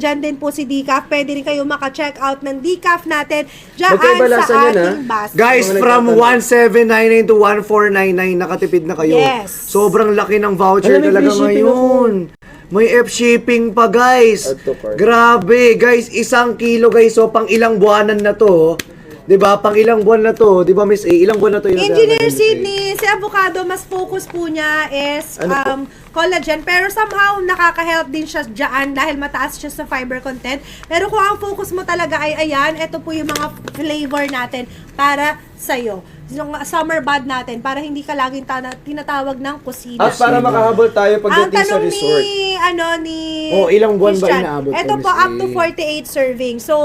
nandyan din po si Decaf. Pwede rin kayo maka-check out ng Decaf natin dyan Magkaiba lasa sa niyan, ating basket. Guys, from 1,799 to 1,499, nakatipid na kayo. Yes. Sobrang laki ng voucher Alam, may talaga free shipping ngayon. May F-shipping pa, guys. Add to cart. Grabe, guys. 1 kilo, guys. So, pang ilang buwanan na to. 'Di ba? Pang ilang buwan na to. 'Di ba, Miss A? Ilang buwan na to yung Engineer nagagawa ni Miss A? Sydney, si avocado, mas focus po niya is collagen. Pero somehow, nakaka-help din siya dyan dahil mataas siya sa fiber content. Pero kung ang focus mo talaga ay ayan, ito po yung mga flavor natin para sa'yo. Yung summer bud natin, para hindi ka laging tinatawag ng kusina. At para makahabol tayo Ang pagdating sa tanong resort. ni Oh, ilang buwan ba Christian, inaabot ito ko, po, Miss up to A? 48 serving. So,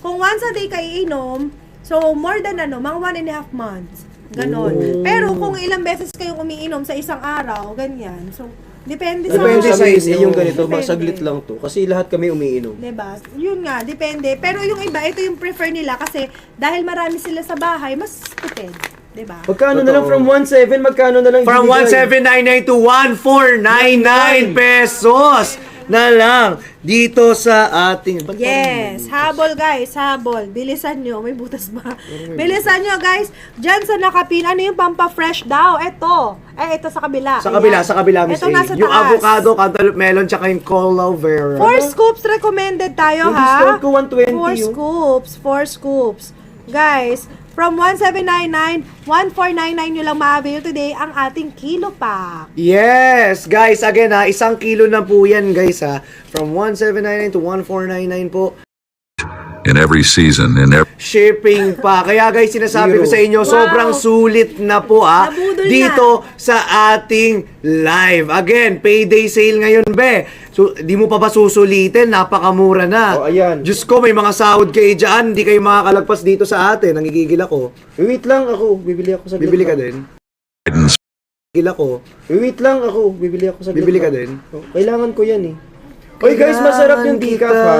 kung once a day ka iinom, so more than mga 1.5 months. Ganon. Pero kung ilang beses kayong umiinom sa isang araw, ganyan. So, depende sa Depende Sa sa Miss A, inyo. yung ganito, Depende. saglit lang to. Kasi lahat kami umiinom. Diba? Yun nga, depende. Pero yung iba, ito yung prefer nila kasi dahil marami sila sa bahay, mas tipid. Diba? Magkano na lang from 1,700, magkano na lang From binigay? 1,799 to 1,499 pesos na lang dito sa ating... Yes, habol guys, habol. Bilisan nyo, may butas ba? Bilisan nyo guys, dyan sa nakapin, ano yung pampa-fresh daw? Ito. Ito sa kabila. Sa kabila, Ayan. sa kabila, Miss Ito A. nasa Yung taas. avocado, cantaloupe, melon, tsaka yung cola vera. 4 scoops recommended tayo, Yung ha? discount ko, 120 4 yun. scoops, 4 scoops. Guys, from 1,799, 1,499 nyo lang ma-avail today ang ating kilo pack. Yes, guys, again ha, 1 kilo na po yan, guys ha. From 1,799 to 1,499 po. In every season, in every Shipping pa. Kaya guys, sinasabi ko Zero. sa inyo, Wow. sobrang sulit na po Nabudol dito sa ating live. Again, payday sale ngayon, be. So, di mo pa ba susulitin? Napakamura na. Oh, ayan. Diyos ko, may mga sahod kayo dyan. Hindi kayo makakalagpas dito sa atin. Nangigigil ako. Wait lang ako, bibili ako sa Bibili ka din? guidance Gigil ako. Wait lang ako, bibili ako sa Bibili ka din? Oh, kailangan ko yan eh. Oy guys, masarap yung decaf ha.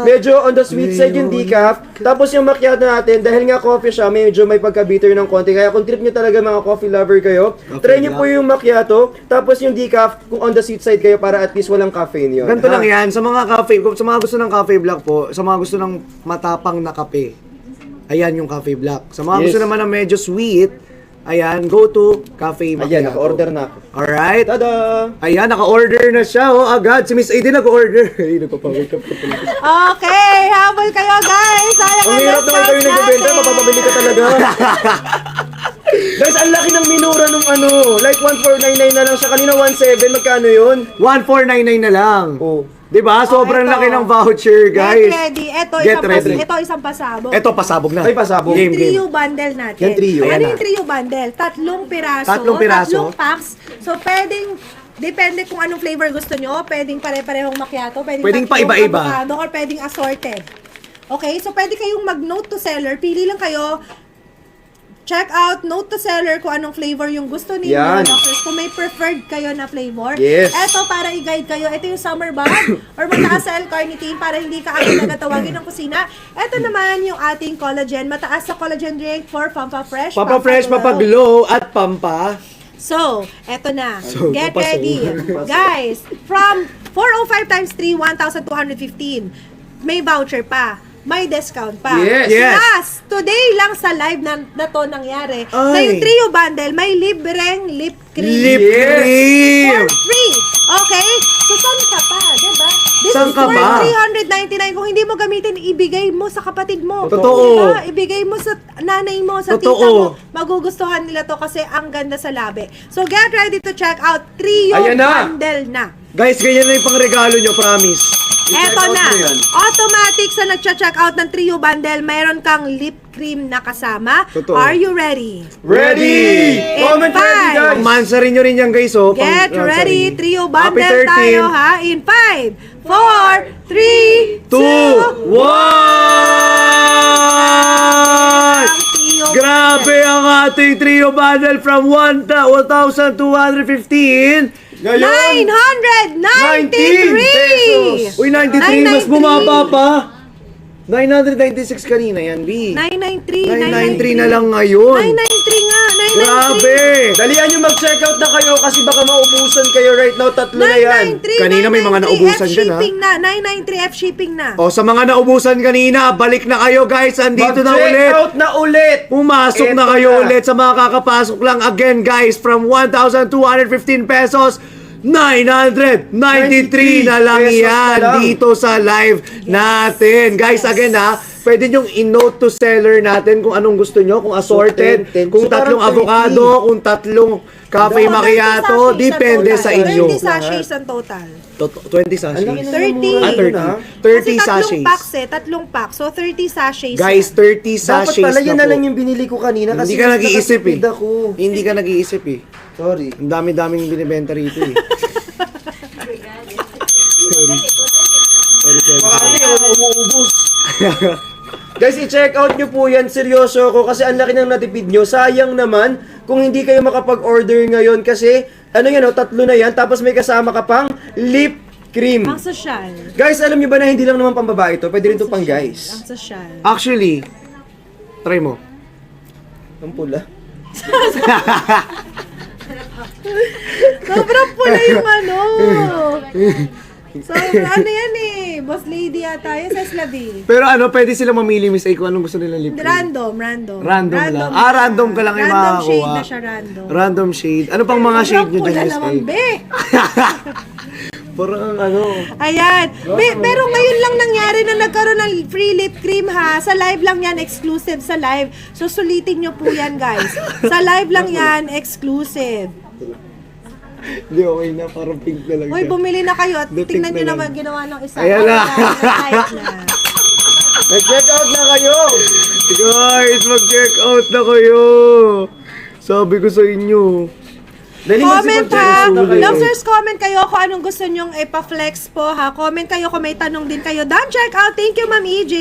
Medyo on the sweet side yung decaf. Tapos yung macchiato natin, dahil nga coffee siya, medyo may pagka-bitter ng konti. Kaya kung trip nyo talaga mga coffee lover kayo, try nyo po yung macchiato. Tapos yung decaf, kung on the sweet side kayo para at least walang caffeine yun. Ganito ha? lang yan, sa mga cafe, sa mga gusto ng cafe black po, sa mga gusto ng matapang na kape, ayan yung cafe black. Sa mga Yes. gusto naman ng medyo sweet, ayan, go to cafe macchiato. Ayan, naka-order na ako. Alright? Tada! Ayan, naka-order na siya, oh, agad. Si Miss A din nag-order. Ay, nagpapawake up ko pala. Okay, habol kayo guys. Sayang Ang hirap naman kayo nagbebenta, mapapabili ka talaga. Guys, ang laki ng minura nung ano, like 1,499 na lang siya. Kanina 1,700, magkano yun? 1,499 na lang. Oh. Diba? Sobrang ito. laki ng voucher, guys. Get ready. Ito, Get ready. ito isang pasabog. Eto, pasabog na. Ay, pasabog. Game, game. Trio bundle natin. Yan, trio. Ano Ayan yung na. trio bundle? Tatlong piraso. Tatlong piraso. Tatlong packs. So, pwedeng, depende kung anong flavor gusto nyo. Pwedeng pare-parehong macchiato. Pwedeng tatlong pa-iba-iba. avocado, or pwedeng assorted. Okay? So, pwede kayong mag-note to seller. Pili lang kayo. Check out, note to seller kung anong flavor yung gusto ninyo. Yan. Doctors, kung may preferred kayo na flavor. Yes. Eto, para i-guide kayo. Ito yung summer bud or mataas sa L-carnitine para hindi ka agad nagatawagin ng kusina. Ito naman yung ating collagen. Mataas sa collagen drink for Pampa Fresh. Papa Fresh, Papa Glow, at Pampa. So, eto na. So, Get papaso. ready. Guys, from 405 times 3, 1,215. May voucher pa. May discount pa. Yes. Yes. Plus, today lang sa live na to nangyari, na Ay. yung trio bundle, may libreng lip cream. Lip Yes. cream! For free. Okay? So, saan ka pa? Diba? This Saan is ka for ba? 399. Kung hindi mo gamitin, ibigay mo sa kapatid mo. Totoo. Diba? Ibigay mo sa nanay mo, sa tita Totoo. mo. Magugustuhan nila to kasi ang ganda sa labi. So, get ready to check out trio Ayan na. bundle na. Guys, ganyan na yung pangregalo nyo, promise. Eto out na. mo yan. Automatic sa nag-check out ng trio bundle, mayroon kang lip cream na kasama. Totoo. Are you ready? Ready! In Comment ready, five. guys! Mansarin nyo rin yan, guys, oh. Get ready, trio bundle Happy 13. tayo ha. In 5, 4, 3, 2, 1! Grabe ang ating trio bundle from 1,215. Ngayon, 993! Uy, 93, mas bumaba pa. 996 kanina yan, B. 993, 993 na lang ngayon. 993 nga, 993. Grabe! Dalian nyo mag-check out na kayo kasi baka maubusan kayo right now. Tatlo na yan. 993, Kanina may mga 993, naubusan dyan, ha? F-shipping na, 993 F-shipping na. O, sa mga naubusan kanina, balik na kayo guys. Andito na Mag-check ulit. out na ulit. Pumasok na Eto kayo na. ulit sa mga kakapasok lang. Again guys, from 1,215 pesos, 993 na lang pesos yan na lang. dito sa live natin. Guys, again ha, pwede nyong i-note to seller natin kung anong gusto nyo, kung assorted, So, 10. kung So, tatlong parang 30. avocado, kung tatlong cafe Oh, 20 macchiato, sachets depende ang sa total. inyo. 20 sachets ang total. 20 Ang laki sachets. na 30. mura Ah, 30. na. 30 Kasi tatlong sachets. packs tatlong packs. So 30 sachets. Guys, 30 Dapat sachets pala yun na na lang po. yung binili ko kanina kasi Hindi ka mas nag-iisip eh. nakatipid ako. Hindi ka nag-iisip eh. Sorry. Ang dami-daming binibenta rito eh. Marami ako umuubos. Guys, i-check out nyo po yan. Seryoso ako kasi ang laki ng natipid nyo. Sayang naman kung hindi kayo makapag-order ngayon kasi ano yan o, tatlo na yan. Tapos may kasama ka pang lip cream. Ang sosyal. Guys, alam nyo ba na hindi lang naman pang babae ito? Pwede rin ito pang Ang guys. sosyal. Actually, try mo. Ang pula. Sobrang pula yung ano. Sobrang ano yan eh. Boss lady yata. Yung sa Slavi. Pero ano, pwede sila mamili, Miss A, kung anong gusto nilang lip cream. Random. Random lang. Ah, random ka lang yung Random makakakuha. shade na siya, random. Random shade. Ano pang mga shade nyo dyan, Sobrang Miss pula A? naman, be. Parang ano. Ayan. Pero ngayon lang nangyari na nagkaroon ng free lip cream ha. Sa live lang yan, exclusive sa live. So sulitin nyo po yan guys. Sa live lang yan, exclusive. Hindi, okay na. Parang pink na lang Hoy, siya. bumili na kayo at Dutik tingnan nyo na lang. naman ginawa ng isa. Ayan na. Type na. Nag-check out na kayo! Guys, mag-check out na kayo. Sabi ko sa inyo. Dali Comment ha. na kayo. Lobsters, comment kayo kung anong gusto nyong ipa-flex po ha. Comment kayo kung may tanong din kayo. Done, check out. Thank you, Ma'am EJ.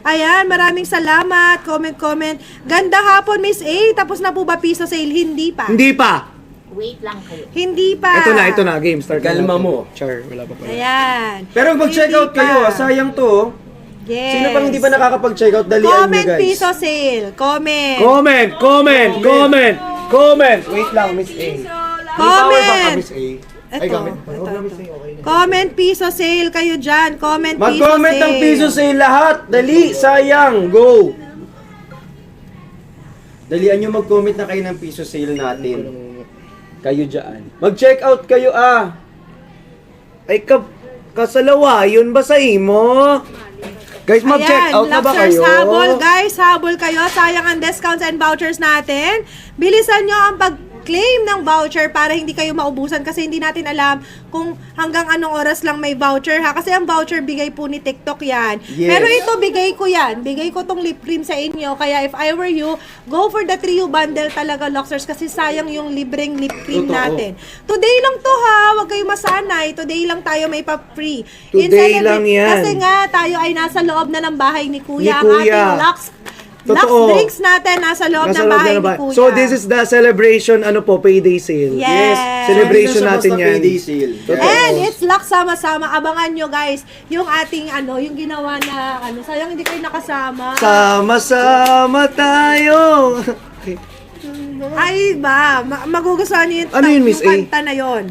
Ayan, maraming salamat. Comment. Ganda hapon, Miss A. Tapos na po ba piso sale? Hindi pa. Hindi pa. Wait lang kayo. Hindi pa. Ito na. Game start na Kalma natin. mo. Char, wala pa pala. Ayan. Pero mag-check Hindi out kayo pa. sayang to. oh. Yes. Sino pang hindi pa nakakapag-check out? Dalian nyo Comment guys. piso sale. Comment. Comment. Wait lang, Miss A. Comment. Miss A. Ay, Ito. gamit. Comment piso sale kayo dyan. Comment piso sale. Mag-comment ng piso sa lahat. Dali, sayang. Go. Dalian nyo mag-comment na kayo ng piso sale natin. Kayo dyan. Mag-check out kayo Ay, kasalawa, yun ba sa imo? Guys, mag-check Ayan, out na ba Lobsters, kayo? habol guys, habol kayo. Sayang ang discounts and vouchers natin. Bilisan nyo ang pag-claim ng voucher para hindi kayo maubusan kasi hindi natin alam kung hanggang anong oras lang may voucher ha. Kasi ang voucher bigay po ni TikTok yan. Yes. Pero ito bigay ko yan. Bigay ko tong lip cream sa inyo. Kaya if I were you, go for the trio bundle talaga, Lobsters, kasi sayang yung libreng lip cream Totoo. natin. Today lang to ha. Huwag kayo masanay. Today lang tayo may pa-free. Today lang yan. Kasi nga, tayo ay nasa loob na ng bahay ni Kuya. Ni Ang Kuya. ating Lux Totoo. drinks natin nasa loob Nasa ng loob bahay na ni ba? Kuya. So, this is the celebration, payday sale. Yes. Celebration Hindi na siya natin basta yan. payday sale. And it's Lux sama-sama. Abangan nyo guys, yung ating yung ginawa na, sayang hindi kayo nakasama. Sama-sama tayo. Ay ba, magugustuhan nyo yung, Ano yun, Miss A? yung kanta na yun.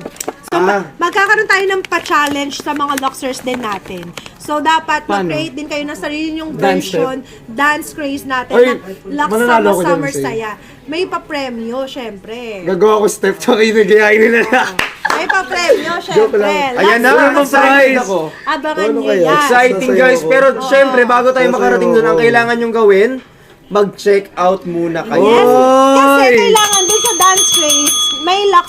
So, magkakaroon tayo ng pa-challenge sa mga Luxers din natin. So, dapat Paano? mag-create din kayo ng sarili nyong Dance version, dance craze natin, Ay, na Lux mananalo ako dyan, Summer Miss A. Saya. May pa-premyo, syempre. Gagawa ko step, tsaka inagayain nila na. May pa-premyo, Joke syempre. lang. Ayan na, Wala pang excited prize. ako. Abangan Ano nyo kaya? yan. Exciting Sasayaw guys, ako. pero syempre bago tayo Sasayaw makarating doon, ang ako. kailangan nyong gawin, mag-check out muna kayo. Yes. Kasi Oy! kailangan dun sa dance craze, may Lux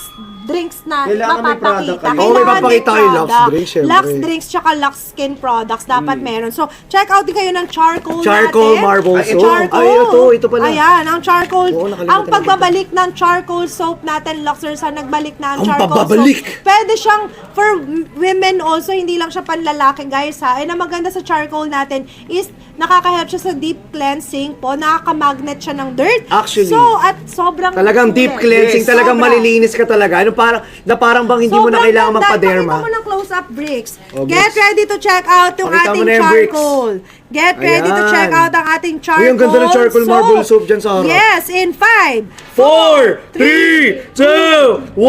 drinks na Kailangan may product mapapakita. kayo. Oo, may Kailangan papakita kayo, Lux product. drinks, syempre. Lux drinks tsaka Lux skin products dapat meron. So, check out din kayo ng charcoal Charcoal natin. marble Ay, soap. Charcoal. Ay, ito pala. Ayan, ang charcoal. Oo, nakalimutan Ang ko. pagbabalik ng charcoal soap natin, Luxers, nagbalik na ang Ang charcoal pagbabalik. soap. Pwede siyang for women also, hindi lang siya panlalaki, guys ha. And ang maganda sa charcoal natin is nakaka-help siya sa deep cleansing po. Nakaka-magnet siya ng dirt. Actually, So, at sobrang Talagang deep sulit. cleansing, Yes, talagang sobra. malilinis ka talaga. Ano parang bang hindi mo na Sobrang kailangan ganda. magpa-derma. Pakita mo ng close-up bricks. Oh, Get bricks. ready to check out yung Pakita mo ating na yung bricks. charcoal. Get ready to Ayan. check out ang ating charcoal. Uy, ang ganda ng charcoal marble soap dyan sa harap. Yes, in 5, 4, 3, 2, 1!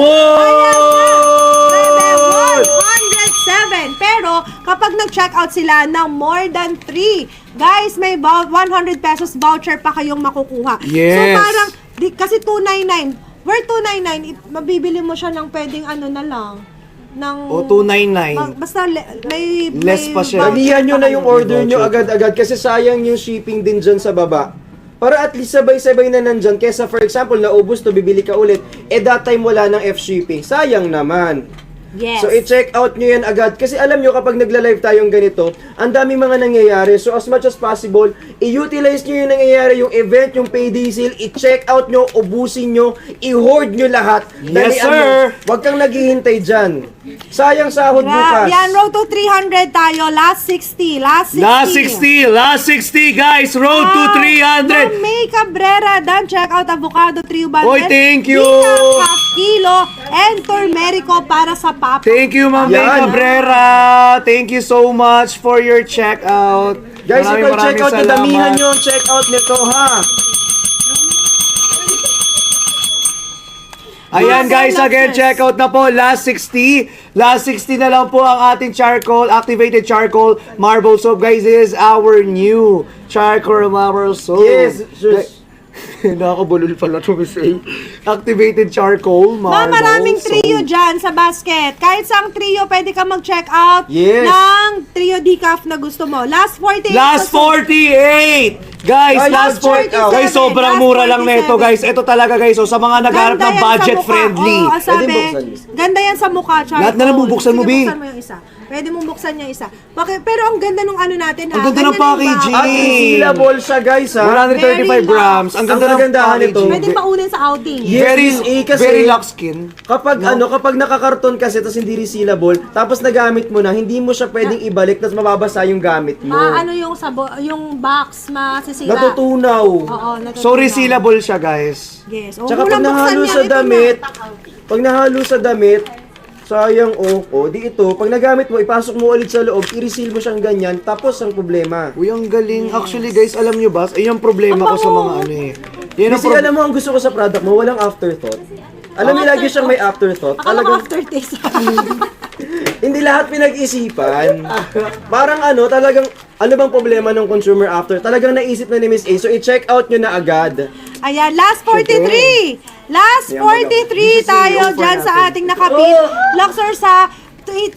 107. Pero kapag nag-check out sila ng more than 3, guys, may 100 pesos voucher pa kayong makukuha. Yes. So parang, kasi 299. Where 299, mabibili mo siya ng pwedeng ano na lang. Ng, O, 299. Basta may Less pa siya. voucher Dalihan nyo pa na kayo. yung order nyo agad-agad kasi sayang yung shipping din dyan sa baba. Para at least sabay-sabay na nandyan. Kesa for example, naubos to, bibili ka ulit. That time wala ng F-shipping. Sayang naman. Yes. So, i-check out nyo yan agad. Kasi alam nyo, kapag nagla-live tayong ganito, ang daming mga nangyayari. So, as much as possible, i-utilize nyo yung nangyayari, yung event, yung payday sale, i-check out nyo, ubusin nyo, i-hoard nyo lahat. Yes, Dalian sir! mo. Huwag kang naghihintay dyan. Sayang sahod bukas. Yan, road to 300 tayo. Last 60. Last 60, guys! Road to 300! Ma'am May Cabrera, dan check out avocado trio bundle. Oy, thank you! Peanut, half kilo, and turmerico para sa papa. Thank you, Ma'am May Yan. Cabrera! Thank you so much for your checkout. Guys, Maraming ikaw check out maraming nyo, damihan salamat. nyo ang check out nito, ha? Ayan guys, again, check out na po. Last 60 na lang po ang ating charcoal, activated charcoal marble soap. Guys, this is our new charcoal marble soap. Yes, sure. Nakakabulol pala to, Miss A. Activated charcoal marble Ma'am, maraming soap. trio dyan sa basket. Kahit saang trio, pwede ka mag-check out Yes. ng trio decaf na gusto mo. Last 48. Last 48! Guys, Ay, last check out. Guys, sobrang Last mura lang 47. nito, guys. Ito talaga, guys. So, sa mga nagharap Ganda ng yan sa budget mukha. friendly. Oo, sabi, Pwede buksan, Miss. ganda yan sa mukha, charcoal. Lahat na lang bubuksan mo, Sige, Bi. buksan mo yung isa. Pwede mong buksan yung isa. Pero ang ganda nung ano natin, ha? Ang ganda ng yung packaging. box. At resealable siya, guys, ha? 135 grams. Ang ganda Ang ng kagandahan nito. packaging. Pwede paunin sa outing. Yes, Very, Miss A, kasi very luxe skin. kapag kapag nakakarton kasi tapos hindi resealable, tapos nagamit mo na, hindi mo siya pwedeng ibalik tapos mababasa yung gamit mo. Ano yung yung box masisira. Natutunaw. Oo, natutunaw. So, resealable siya, guys. Yes. Tsaka unang pag nahalo buksan sa yan, ito damit, na. pag nahalo sa damit, sayang di ito, pag nagamit mo, ipasok mo ulit sa loob, i-reseal mo siyang ganyan, tapos ang problema. Uy, ang galing. Actually, guys, alam nyo ba? Ayun ang problema ko sa mga ano eh. Yan ang Kasi alam mo, ang gusto ko sa product mo, walang afterthought. Alam mo, lagi siyang may afterthought. Akala ko Talagang, aftertaste. hindi lahat pinag-isipan. Parang talagang, ano bang problema ng consumer after? Talagang naisip na ni Miss A, so i-check out nyo na agad. Ayan, last 43. Last 43 tayo dyan sa ating nakapin. Luxor sa 3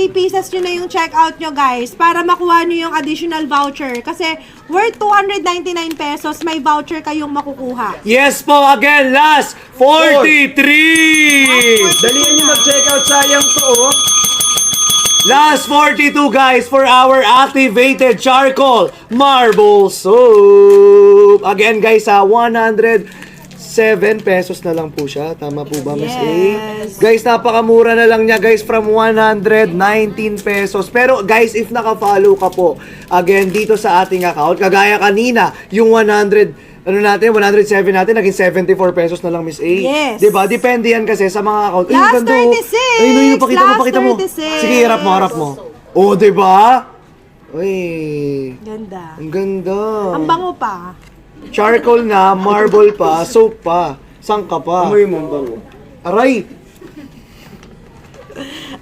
pieces nyo na yung checkout nyo, guys, para makuha nyo yung additional voucher. Kasi worth 299 pesos, may voucher kayong makukuha. Yes po, again, last 43! Dalihan nyo mag-check out, sayang to, Last 42, guys, for our activated charcoal marble soap. Again, guys, 107 pesos na lang po siya. Tama po ba, Miss A? Yes. Guys, napakamura na lang niya, guys, from 119 pesos. Pero, guys, if naka-follow ka po, again, dito sa ating account, kagaya kanina, yung 107 natin, naging 74 pesos na lang, Miss A. Yes. Diba? Depende yan kasi sa mga account. Ay, Last ganda, oh. 36. Ayun, pakita mo, Last pakita mo. 36. Sige, harap mo. Oh, diba? Uy, Ganda. ang ganda. Ang bango pa. Charcoal na, marble pa, soap pa. Sangka pa. Amoy mo, bango. Aray!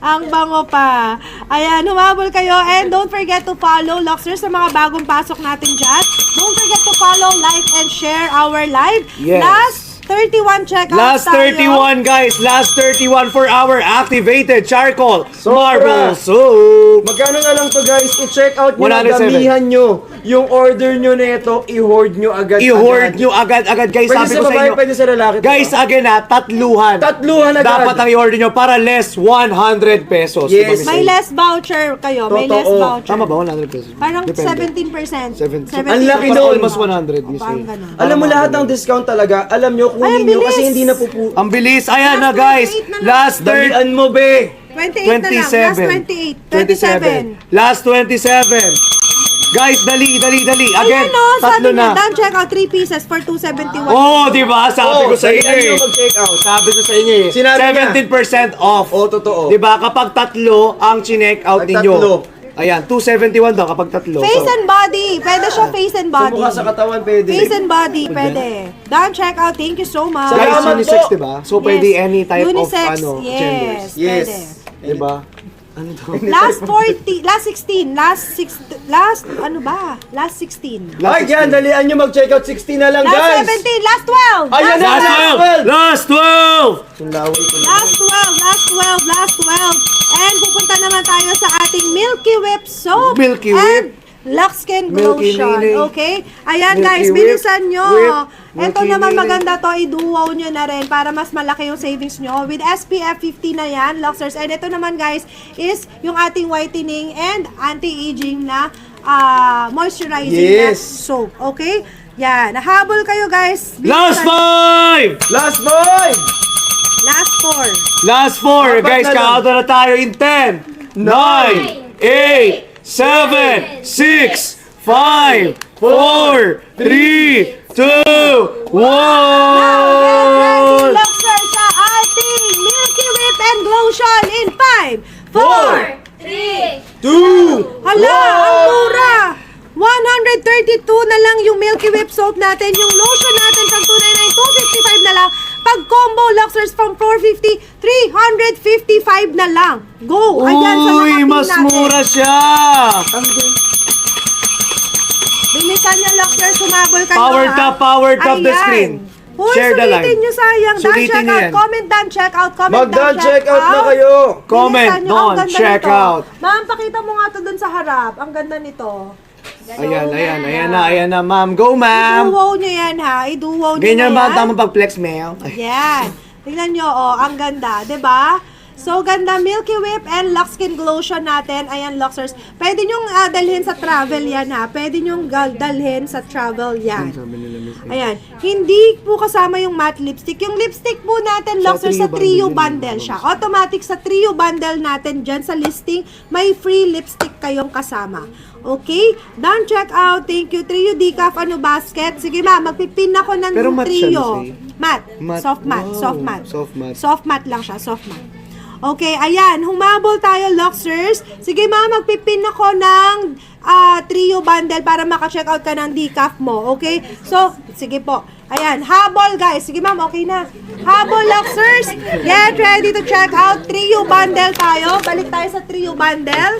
Ang bango pa. Ayan, humabol kayo. And don't forget to follow Luxor sa mga bagong pasok natin dyan. Don't forget to follow, like, and share our live. Yes. Last 31 checkouts Last tayo. 31, guys. Last 31 for our activated charcoal Sobra. marble soap. Magkano na lang to, guys? I-check out nyo, 107. damihan nyo. Yung order nyo na ito, i-hoard nyo agad. I-hoard nyo agad-agad, guys. Pwede Sabi sa ko sa babae, inyo. pwede sa lalaki. Guys, again tatluhan. Tatluhan agad. Dapat ang i-order nyo para less 100 pesos. Yes. Diba, Miss May A? less voucher kayo. May less Totoo. voucher. Tama ba? 100 pesos? Parang Depende. 17%. 17. Ang laki Parang nun. almost 100, Miss A. Parang ganun. Alam mo lahat ng discount talaga, alam nyo, Ay, kunin ang nyo bilis. kasi hindi na pupu... Ang bilis. Ayan na, Last guys. 28 na lang. Last 30. Dalian mo, be! 28 na lang. Last 28. 27. Last 27. Guys, dali. Again, Ayan o, tatlo sabi niya, na. done check out 3 pieces for 271. Oh, di ba? Sabi ko sa inyo dalian eh. nyo mag-check out. Sabi ko sa inyo eh. Sinabi niya. 17% off. Oo, totoo. Di ba? Kapag tatlo ang chinek out Pag ninyo. tatlo. Ayan, 271 daw kapag tatlo. Face and body. Pwede siya face and Sa body. mukha sa katawan, pwede. Face and body, pwede. Done check out. Thank you so much. Guys, Salamat unisex, po. di ba? So, pwede Yes. any type Unisex, of yes, genders. Yes. pwede. Di ba? Ano to? Last 40, last 16, last, ano ba? Last 16. Ay, yan, dalian nyo mag-check out. 16 na lang, Last guys. 17, last 12. Ayan na, Last 12! Yung laway ko na. Last 12. And pupunta naman tayo sa ating Milky Whip soap. Milky Whip. And Lux Skin Milky Lotion. Nene. Okay? Ayan Milky guys, Whip. bilisan nyo. Whip. Ito Milky naman Nene. maganda to, i-duo nyo na rin para mas malaki yung savings nyo. With SPF 50 na yan, Luxers. And ito naman guys, is yung ating whitening and anti-aging na moisturizing Yes. na soap. Okay? Yan. Nahabol kayo guys. Last Bilisan- 5! Last boy! Last 4. Last 4! Apat Guys, na lang. kakauta na tayo in 10, 9, 8, 7, 6, 5, 4, 3, 2, 1! Luxer sa ating Milky Whip and Glotion in 5, 4, 2! hala, ang mura! 132 na lang yung Milky Whip soap natin. Yung lotion natin from 299, 255 na lang. Pag combo Luxers from 450, 355 na lang. Go! Ayan, sa Uy, nakating mas natin. mura siya! Bilisan niya, Luxers, sumabol kayo. Power top the Ayan. screen. Uy, Share the live. sulitin nyo sayang. Done Sulitin check nyo out. yan. Comment done check out. Comment Mag-done check out na kayo. Comment Bilisan nyo, ang doon, ganda check nito. out. Ma'am, pakita mo nga to dun sa harap. Ang ganda nito. Ayan na, ma'am. Go, ma'am! I-duo nyo yan ha. I-duo nyo Ganyan na ba? yan. Tama pag-flex, ma'am? Yan. Tingnan nyo, oh, ang ganda, 'di ba? So, ganda Milky Whip and Lux Skin Glotion natin. Ayan, Luxers. Pwede nyong dalhin sa travel yan, ha? Pwede nyong dalhin sa travel yan. Ayan. Hindi po kasama yung matte lipstick. Yung lipstick po natin, Luxers, sa trio bundle siya. Automatic sa trio bundle natin dyan sa listing, may free lipstick kayong kasama. Okay? Done check out. Thank you. Trio decaf, basket. Sige, ma, magpipin ako ng Pero matte siya, trio. Lucy. Matte. Matte. Soft matte. Wow. Soft matte. Soft matte. Soft matte lang siya. Soft matte. Okay, ayan. Humabol tayo, Luxers. Sige, ma, magpipin ako ng trio bundle para maka-check out ka ng decaf mo. Okay? So, sige po. Ayan, habol, guys. Sige, ma'am, okay na. Habol, Luxers. Get ready to check out. Trio bundle tayo. Balik tayo sa trio bundle.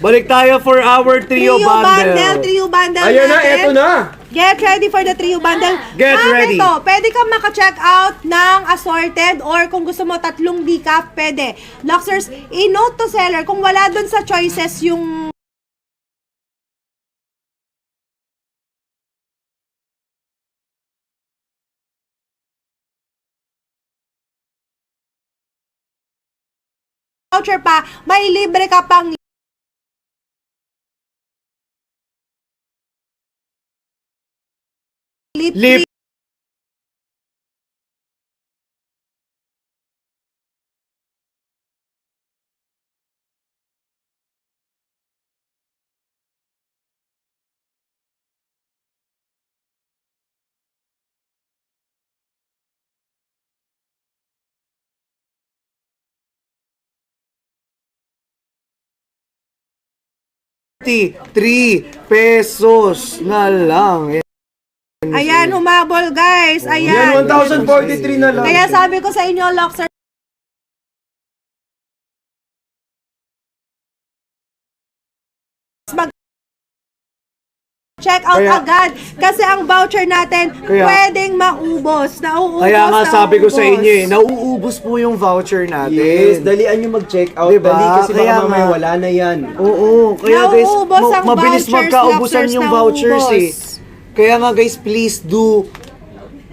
Balik tayo for our trio bundle. Trio bundle Ayan na, natin. eto na. Get ready for the trio bundle. Get ready. Ito, pwede kang maka-check out ng assorted or kung gusto mo 3 decaf, pwede. Luxers, i-note to seller kung wala dun sa choices yung voucher pa, may libre ka pang Lip ₱3 na lang. Ayan, humabol guys. Ayan. Yan, 1,043 na lang. Kaya sabi ko sa inyo, Luxer, check out Kaya- agad kasi ang voucher natin Kaya- pwedeng maubos. Nauubos. Kaya nga sabi ko sa nauubos. inyo nauubos po yung voucher natin. Yes, dalian nyo mag-check out. Diba? Dali kasi Kaya baka mamaya nga. wala na yan. Oo, kaya guys, Nauubos ang mabilis vouchers, magkaubusan Luxers, yung vouchers nauubos. Kaya nga guys, please do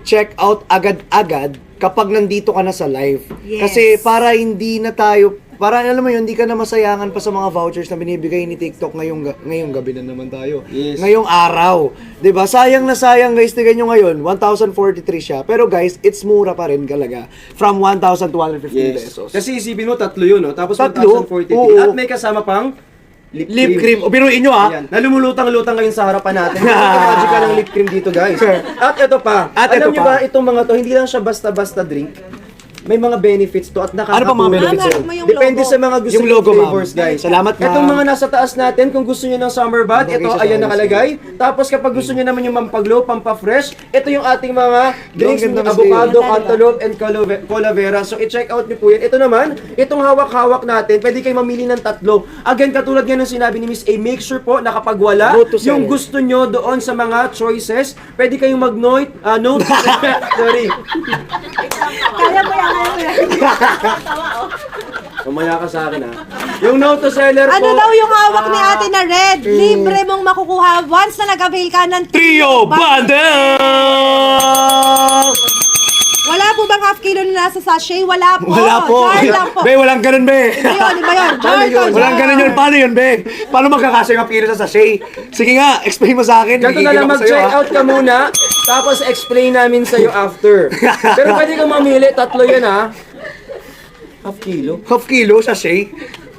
check out agad-agad kapag nandito ka na sa live. Yes. Kasi para hindi na tayo, para alam mo yun, hindi ka na masayangan pa sa mga vouchers na binibigay ni TikTok ngayong gabi na naman tayo. Yes. Ngayong araw. 'Di ba? Sayang na sayang guys, tingnan nyo ngayon, 1,043 siya. Pero guys, it's mura pa rin talaga. From 1,250 Yes. pesos. Kasi isipin mo, 3 yun, no? Tapos Tatlo? 1,043. Oo. At may kasama pang Lip cream. O, biruin nyo ha. Ayan, nalumulutang-lutang ngayon sa harapan natin. Magical ng lip cream dito, guys. At ito pa. At Alam ito nyo pa. ba, itong mga to, hindi lang siya basta-basta drink. May mga benefits to at nakakatulong. Ano pa mga benefits Ma'am, sir? mo yung Depende logo. sa mga gusto Yung nyo logo, ma'am. flavors, guys. Salamat, ma'am. Itong mga nasa taas natin, kung gusto nyo ng summer bath, ito, Bagay sa ayan taas. nakalagay. Tapos kapag gusto nyo naman yung pampaglow, pampafresh, ito yung ating mga drinks Ganda ng mas avocado, kayo. cantaloupe, and cola vera. So, i-check out nyo po yan. Ito naman, itong hawak-hawak natin, pwede kayo mamili ng tatlo. Again, katulad nga ng sinabi ni Miss A, make sure po na kapag wala, Note to yung self. gusto nyo doon sa mga choices, pwede kayong mag-note, note, sorry. Kaya mo yan, kaya mo yan. Mamaya ka sa akin ha. Yung note to seller po. Ano daw yung hawak ni ate na red? Libre mong makukuha once na nag-avail ka ng Trio Bundle! Wala po bang half kilo na nasa sachet? Wala po. Wala po. Jar lang po. Be, walang ganun, be. Iba yun, iba yun. Jar to Walang jar. ganun yun. Paano yun, be? Paano magkakasya yung kilo sa sachet? Sige nga, explain mo sa akin. Ganito na lang, Gigil ako sa'yo, mag-check ha? out ka muna, tapos explain namin sa'yo after. Pero pwede kang mamili, tatlo yan ha. Half kilo? Half kilo sachet?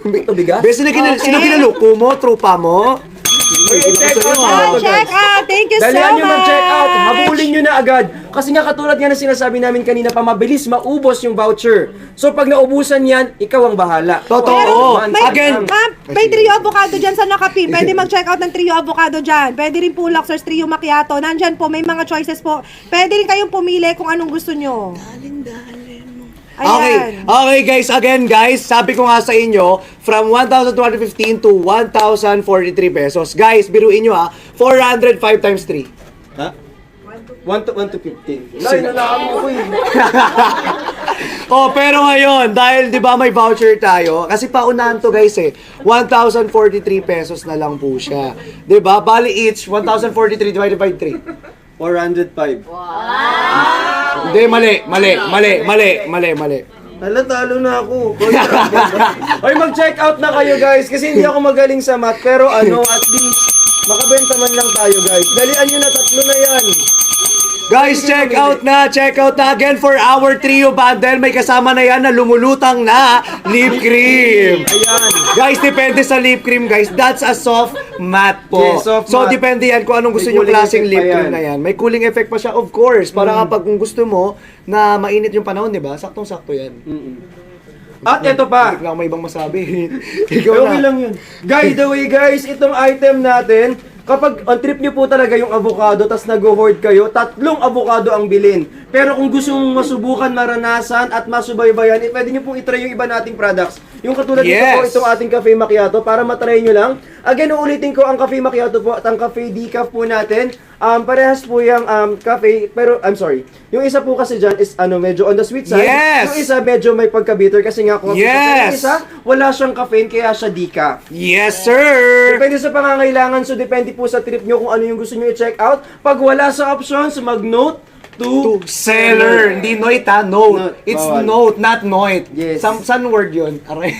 Ito bigas? Be, sino Okay. kinaluko mo? Tropa mo? I-check out Ah, mo ito, check guys. out. Thank you so Dalihan much. nyo mag-check out. Habulin nyo na agad. Kasi nga katulad nga na sinasabi namin kanina pa, mabilis maubos yung voucher. So pag naubusan yan, ikaw ang bahala. Totoo. One May, time Again. lang. ma'am, may trio avocado dyan sa nakapin. Pwede mag-check out ng trio avocado dyan. Pwede rin po Luxor's trio macchiato. Nandyan po, may mga choices po. Pwede rin kayong pumili kung anong gusto nyo. Okay. Ayan. Okay, guys. Again, guys, sabi ko nga sa inyo, from 1,215 to 1,043 pesos. Guys, biruin nyo ha, 405 times 3. Ha? 1 to 15. Nay, nalaman mo ko eh. Oh, pero ngayon, dahil 'di ba may voucher tayo, kasi paunahan to guys eh. 1,043 pesos na lang po siya. 'Di ba? Bali each 1,043 divided by 3. 405. Hindi, mali. Hala, talo na ako. Oy, mag-check out na kayo guys kasi hindi ako magaling sa math pero ano, at least makabenta man lang tayo guys. Dalian nyo na, tatlo na yan. Guys, check out na again for our trio bundle. May kasama na yan na lumulutang na lip cream. Ayan. Guys, depende sa lip cream, guys. That's a soft matte po. Yes, soft So, matte. depende yan kung anong gusto May nyo cooling klaseng effect lip pa cream yan. na yan. May cooling effect pa siya, of course. Para kapag kung gusto mo na mainit yung panahon, di ba? Saktong-sakto yan. At ito pa. Hindi lang may ibang masabi. Ikaw Okay na. lang yun. By the way guys, itong item natin, kapag on trip nyo po talaga yung avocado, tas nag-hoard kayo, 3 avocado ang bilhin. Pero kung gusto mong masubukan, maranasan, at masubaybayan, pwede nyo pong itry yung iba nating products. Yung katulad nito po, Yes. itong ating cafe macchiato, para matry nyo lang. Again, uulitin ko, ang cafe macchiato po at ang cafe decaf po natin, parehas po yung cafe, pero, I'm sorry, yung isa po kasi dyan is medyo on the sweet side. Yes. Yung isa medyo may pagka-bitter kasi nga coffee. Yes. Yung isa, wala siyang caffeine, kaya siya decaf. Yes, sir! Depende sa pangangailangan, so depende po sa trip nyo kung ano yung gusto nyo i-check out. Pag wala sa options, mag-note to To seller. Hindi noit ha, note. Note. It's Bawal. note, not noit. Yes. San word yun? Aray.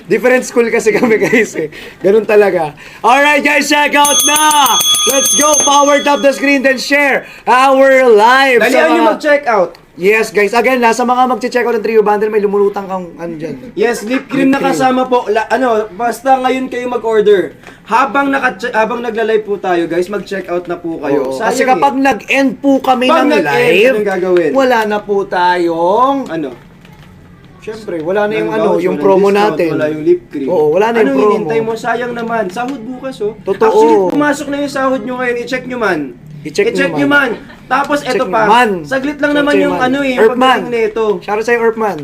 Different school kasi kami guys eh. Ganun talaga. Alright guys, check out na! Let's go! Powered up the screen then share our live. Dalihan nyo mag-check out. Yes guys, again, sa mga mag-check out ng trio bundle, may lumulutang kang ano dyan. Yes, lip cream na kasama po. Basta ngayon kayo mag-order. Habang nagla-live po tayo, guys, mag-check out na po kayo. Oo. Sayang Kasi kapag nag-end po kami Pag ng nag-end, live, anong gagawin? wala na po tayong Siyempre, wala na yung yung promo natin. Wala yung lip cream. Oo, wala na yung Anong promo. hinintay mo? Sayang naman. Sahod bukas, oh. Totoo. Actually, pumasok na yung sahod nyo ngayon. I-check nyo man. I-check nyo man. Tapos, Check eto nyo pa. man. Saglit lang Check naman nyo yung man. yung Earthman. pagdating nito. Shoutout sa'yo, Earthman.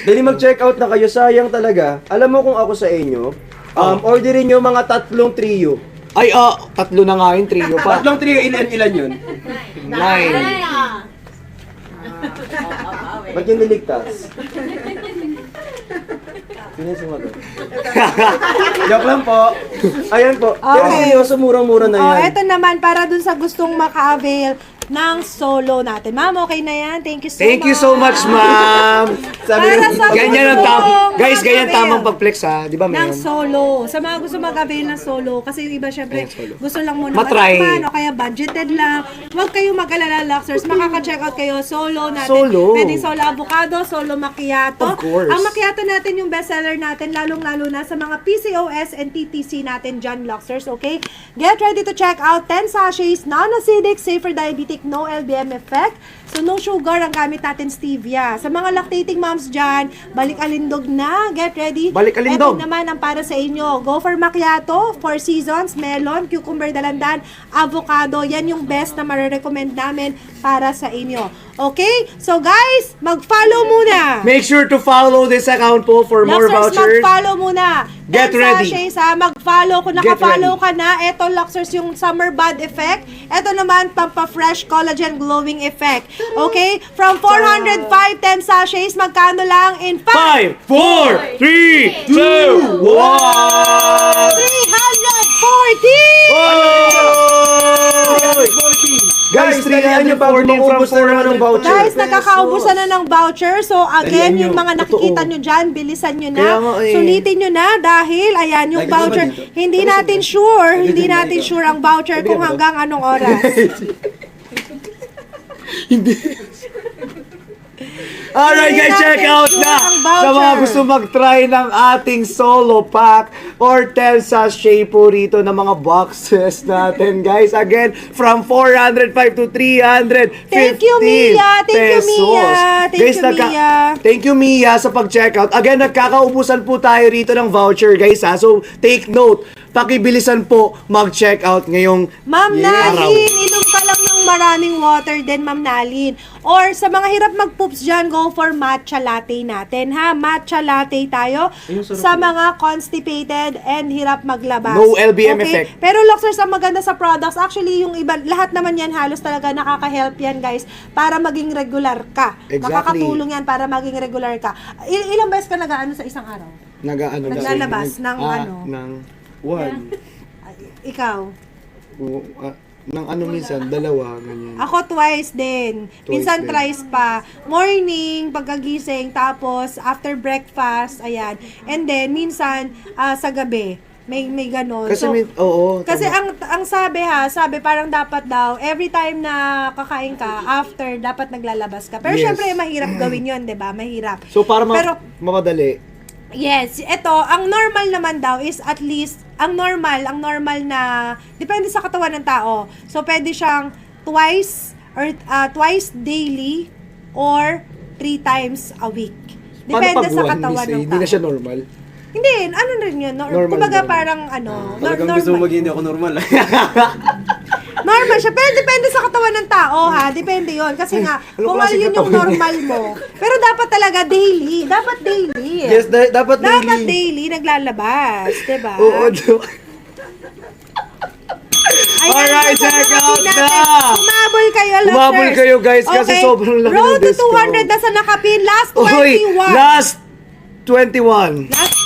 Dali mag-check out na kayo. Sayang talaga. Alam mo kung ako sa inyo, orderin nyo mga 3 trio. Ay, 3 na nga yung trio pa. 3 trio, ilan yun? 9. Ba't yung niligtas? Sino yung sumagot? Joke lang po. Ayan po. Pero Okay. seryoso, murang-mura na Oh, yan. eto naman para dun sa gustong maka-avail. ng solo natin. Ma'am, okay na yan. Thank you so much. Thank you so much, ma'am. Para sa Ganyan ang guys, ganyan mag-avail tamang pag-flex ha. Di ba, ng ma'am? solo. Sa mga gusto mag-avail ng solo, kasi yung iba syempre gusto lang muna Matry. matakpan o kaya budgeted lang. Huwag kayong mag-alala, Luxers. Makaka-check out kayo. Solo natin. Solo. Pwedeng solo avocado, solo macchiato. Of course. Ang macchiato natin yung bestseller natin, lalong-lalo na sa mga PCOS and TTC natin dyan, Luxers. Okay? Get ready to check out 10 sachets, non-acidic, safe for diabetic, no LBM effect. So, no sugar ang gamit natin, stevia. Sa mga lactating moms dyan, balik alindog na. Get ready. Balik alindog. Ito naman ang para sa inyo. Go for macchiato, 4 seasons, melon, cucumber dalandan, avocado. Yan yung best na marirecommend namin para sa inyo. Okay? So guys, mag-follow muna. Make sure to follow this account po for more Luxers, vouchers. mag-follow muna. Get 10 ready. sachets, ha? Mag-follow. Kung Get naka-follow ready. ka na, eto Luxers yung summer bud effect. Eto naman, pampa-fresh collagen glowing effect. Okay? From 405, 10 sachets, magkano lang in 5, 5, 4, 3, 2, 1. 340! Guys, dalihan nyo bago 340 from maubos na naman ng voucher. Guys, nagkakaubusan na ng voucher. So, again, yung mga nakikita Totoo. nyo dyan, bilisan nyo na. Kaya nga eh. Sulitin nyo na dahil, ayan, yung voucher. Hindi natin sure ang voucher kung hanggang anong oras. Alright Hindi guys, check natin out sure na ang sa mga voucher. gusto mag-try ng ating solo pack or 10 sachet po rito ng mga boxes natin guys. Again, from 405 to 315 Thank you, Mia. Thank you, pesos. Mia. Thank Guys, you, Mia. Thank you, Mia, sa pag-checkout. Again, nagkakaubusan po tayo rito ng voucher guys ha. So, take note. Pakibilisan po mag-checkout ngayong Ma'am araw. Nalin, inom ka lang ng maraming water din, Ma'am Nalin. Or sa mga hirap mag-poops dyan, go for matcha latte natin, ha? Matcha latte tayo sa mga constipated and hirap maglabas. No LBM effect. Pero Luxers, ang maganda sa products, actually yung iba, lahat naman yan halos talaga nakaka-help yan, guys, para maging regular ka. Exactly. Makakatulong yan para maging regular ka. Ilang beses ka nag-ano sa isang araw? Naglalabas ng ano? Ng one. Ikaw? Ng ano minsan, dalawa, ganyan. Ako twice din. Minsan din. thrice pa. Morning, pagkagising, tapos after breakfast, ayan. And then, minsan sa gabi. May ganon. Kasi So, oo. kasi tama. ang sabi parang dapat daw, every time na kakain ka, after, dapat naglalabas ka. Pero Yes. syempre, mahirap gawin yun, di ba? Mahirap. So, para Pero, mamadali. yes, ito, ang normal naman daw is at least, ang normal na, depende sa katawan ng tao. So, pwede siyang twice daily or 3 times a week. Depende sa katawan ng tao. Hindi na siya normal. Hindi, ano rin yun. Normal Kumbaga daw. parang Talagang gusto mo normal. maging hindi ako normal. Normal siya. Pero depende sa katawan ng tao, ha? Depende yon. Kasi nga, Ano kung klase ano yun yung katawan? normal mo. Pero dapat talaga daily. Dapat daily. Yes, dapat Dapat daily. daily naglalabas, diba? Oo, Ayan, Alright, so, check sa out natin. na! Humabol kayo, Luxers. Humabol kayo, guys, kasi sobrang laki Road ng to discount. 200 na sa nakapin. Last 21. Uy, last 21. Last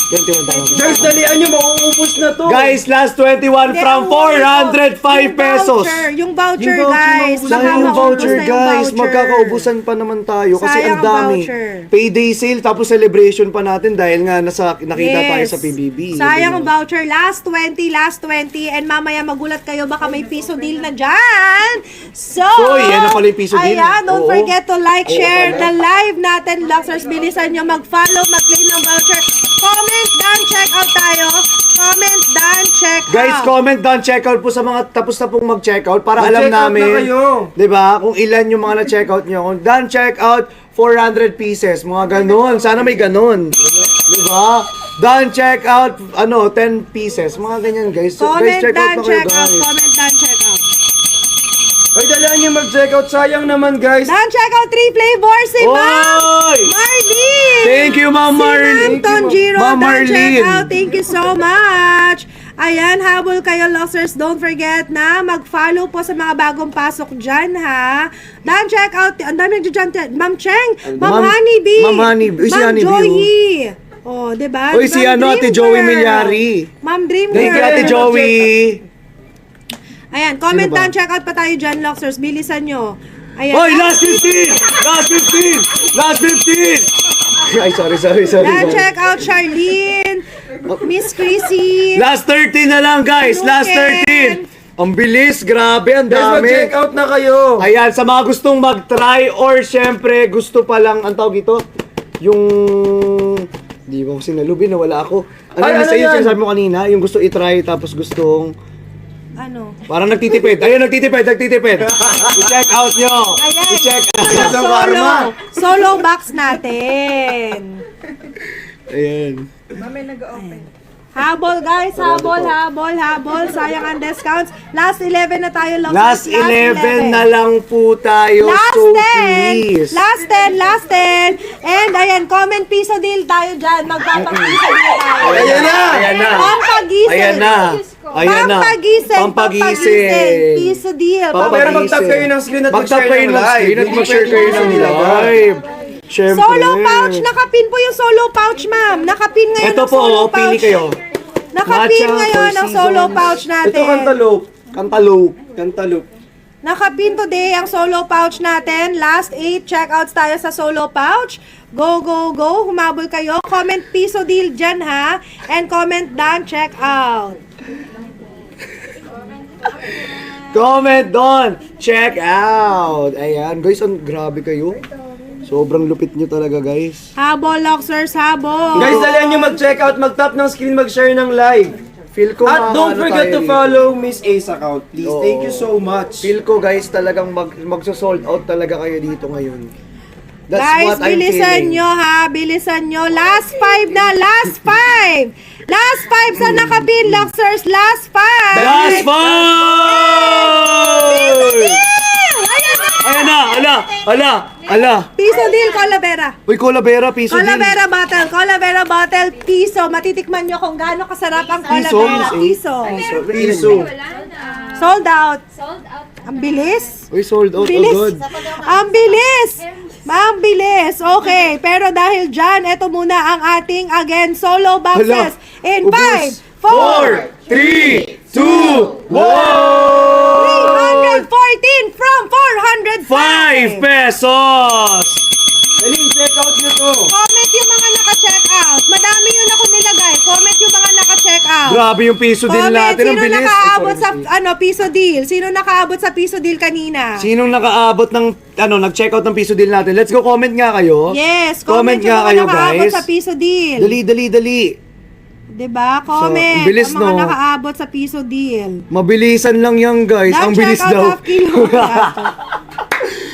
21 tama. Guys, dalian nyo, mauubos na to. Guys, last 21 Hindi, from ang worry ko, 405 pesos. Yung voucher, Yung voucher, guys. maubos Baka Sayang yung maubos voucher, na yung guys. voucher. Magkakaubusan pa naman tayo kasi Sayang ang ang dami. voucher. Payday sale tapos celebration pa natin dahil nga nakita tayo sa PBB. Sayang ang voucher. Last 20. And mamaya magulat kayo, baka may piso deal na dyan. So, yan na pala yung piso deal. Ayan, don't Oo. forget to like, Oo share pala. the live natin. Luxers, bilisan nyo mag-follow, mag-claim ng voucher. Comment, done, check out tayo. Comment, done, check Guys, out. comment down, check out po sa mga tapos na pong mag-checkout para alam Mag-check out namin. na kayo. 'Di ba? Kung ilan yung mga na-checkout nyo. Kung done check out 400 pieces, mga ganun. Sana may ganun. 'Di ba? Done check out 10 pieces, mga ganyan guys. So, Comment, guys, check out done, na kayo check out. guys. Comment, done, check out. Ay, dalian nyo mag-check out. Sayang naman, guys. Done, check out 3 flavors si Ma'am Oy! Marlene. Thank you, Ma'am Si Ma'am Marlene. Tonjiro, Ma'am done, check Marlene. out. Thank you so much. Ayan, habol kayo, Luxers. Don't forget na mag-follow po sa mga bagong pasok dyan, ha? Done, check out. Ang dami dyan. Ma'am Cheng, Ma'am Ma'am- Honeybee. Ma'am Honeybee. Si Ma'am Honeybee, Joey. Oh, diba? Uy, si Ma'am Ate Dream Joey Girl. Milyari. Ma'am Dream Thank you, Girl. Ate Joey. Ayan, comment Sino ba? down, check out pa tayo dyan, Luxers. Bilisan nyo. Ayan. Hoy, last 15! Last 15! Last 15! Ay, sorry. Yan, check out Charlene, Miss Chrissy. Last 13 na lang, guys. Last Luken. 13. Ang bilis, grabe, ang Guys, dami. mag-check out na kayo. Ayan, sa mga gustong mag-try or syempre gusto pa lang, ang tawag ito, yung... Di ba ko sinalubi, nawala ako. Ano Ay, yung ano sa'yo, yan? sinasabi mo kanina? Yung gusto i-try tapos gustong... Ano? Parang nagtitipid. Ayun, nagtitipid. I-check out nyo. Ayan. I-check out. Solo box natin. Ayan. Habol guys, habol. Sayang ang discounts. Last 11 na tayo, Luxers. Last 11 na lang po tayo. Last So 10! please. Last 10! And ayan, comment piso deal tayo dyan. Magpapag-piso deal tayo. Ayan na! Ayan na. Pampagising. Ayan na. Ayan na. Pampagising. Piso deal. Pero mag-tap kayo ng screen at Mag-tap mag-share kayo ng ng live. screen at Hindi mag-share pwede kayo isa ng nilagay. live. Syempre. Solo pouch. Nakapin po yung solo pouch, ma'am. Nakapin ngayon Ito ang po, solo pouch. pili kayo. Nakapin Matcha, ngayon Four ang solo Seasons. pouch natin. Ito cantaloupe. Cantaloupe. Cantaloupe. Nakapin today ang solo pouch natin. Last 8 checkouts tayo sa solo pouch. Go. Humabol kayo. Comment piso deal dyan ha. And comment down check out. Comment doon. Check out. Ayan. Guys, grabe kayo. Sobrang lupit nyo talaga, guys. Habol, Luxers, habol. Guys, dalihan nyo mag-check out, mag-tap ng screen, mag-share ng live. Feel ko At don't ano forget tayo to dito. follow Miss A's account, please. Oo. Thank you so much. Feel ko, guys, talagang magso-sold out talaga kayo dito ngayon. That's Guys, what I'm bilisan feeling. nyo ha. Bilisan nyo. Last 5 na. Last 5. Last 5 sa nakapin, Luxers. Last 5. Last five! Ayan na. Ayan na, ala. Piso deal, Colavera. Uy, Colavera, piso din. Colavera bottle, piso. Matitikman nyo kung gaano kasarap ang Piso, Colavera. Miss Piso. Piso. Sold out. Ang bilis. Uy, sold out Bilis. agad. Ang bilis. Ang bilis. Okay. Pero dahil dyan, ito muna ang ating, again, solo boxes. In 5, 4, 3, 2, 1! 314 from 405. 5 pesos! Daling, check out nyo to. Comment yung mga naka-check out. Madami yun ako nilagay. Comment yung mga naka-check out. Grabe yung piso din Comment, natin. Ang sino bilis. nakaabot sa piso deal? Sino nakaabot sa piso deal kanina? Sinong nakaabot ng, nag-check out ng piso deal natin? Let's go, comment nga kayo. Yes, Comment comment, yung nga mga kayo, nakaabot guys. sa piso deal. Dali. Diba? Comment. ang bilis, ang mga no? nakaabot sa piso deal. Mabilisan lang yan, guys. Now, Ang bilis check out daw. of kilo.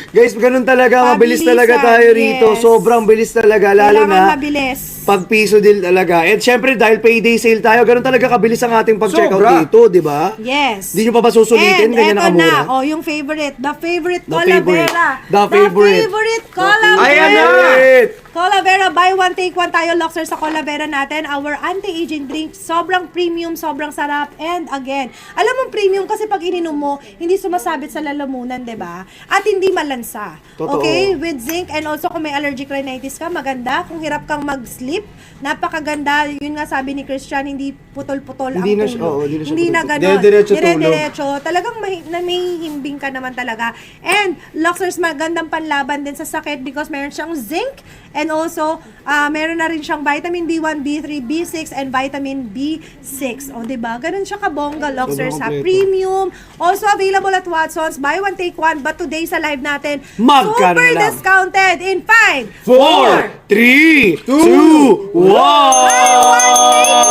Guys, ganun talaga. Mabilis talaga Pabilisan, tayo rito. yes. Sobrang bilis talaga. Lalo Kailangan na mabilis. pag piso deal talaga. And syempre, dahil payday sale tayo, ganun talaga kabilis ang ating pag-check out Sobra. dito, di ba? Yes. Di nyo pa ba susulitin? And Ganyan eto nakamura. na, yung favorite. The favorite The Colavera. favorite. The favorite. Colavera. Ayan na. Colavera, buy one, take one tayo, Luxers, sa Colavera natin. Our anti-aging drink, sobrang premium, sobrang sarap. And again, alam mo premium kasi pag ininom mo, hindi sumasabit sa lalamunan, di ba? At hindi malansa. Totoo. Okay? With zinc and also kung may allergic rhinitis ka, maganda. Kung hirap kang mag-sleep, napakaganda. Yun nga sabi ni Christian, hindi putol-putol Hindi ang na siya- tulog. oo, hindi na siya Hindi na putol-putol. ganon. Dire-diretso tulog. Dire-diretso. Talagang may himbing ka naman talaga. And Luxers, magandang panlaban din sa sakit because meron siyang zinc and also meron na rin siyang vitamin B1, B3, B6 and vitamin B6. O diba? Ganun siya kabongga, Luxers. Sobrang kompleto. Premium. Also available at Watson's. Buy one, take one. But today sa live natin, Magkano super na lang? discounted in 5, 4, 3, 2, 1!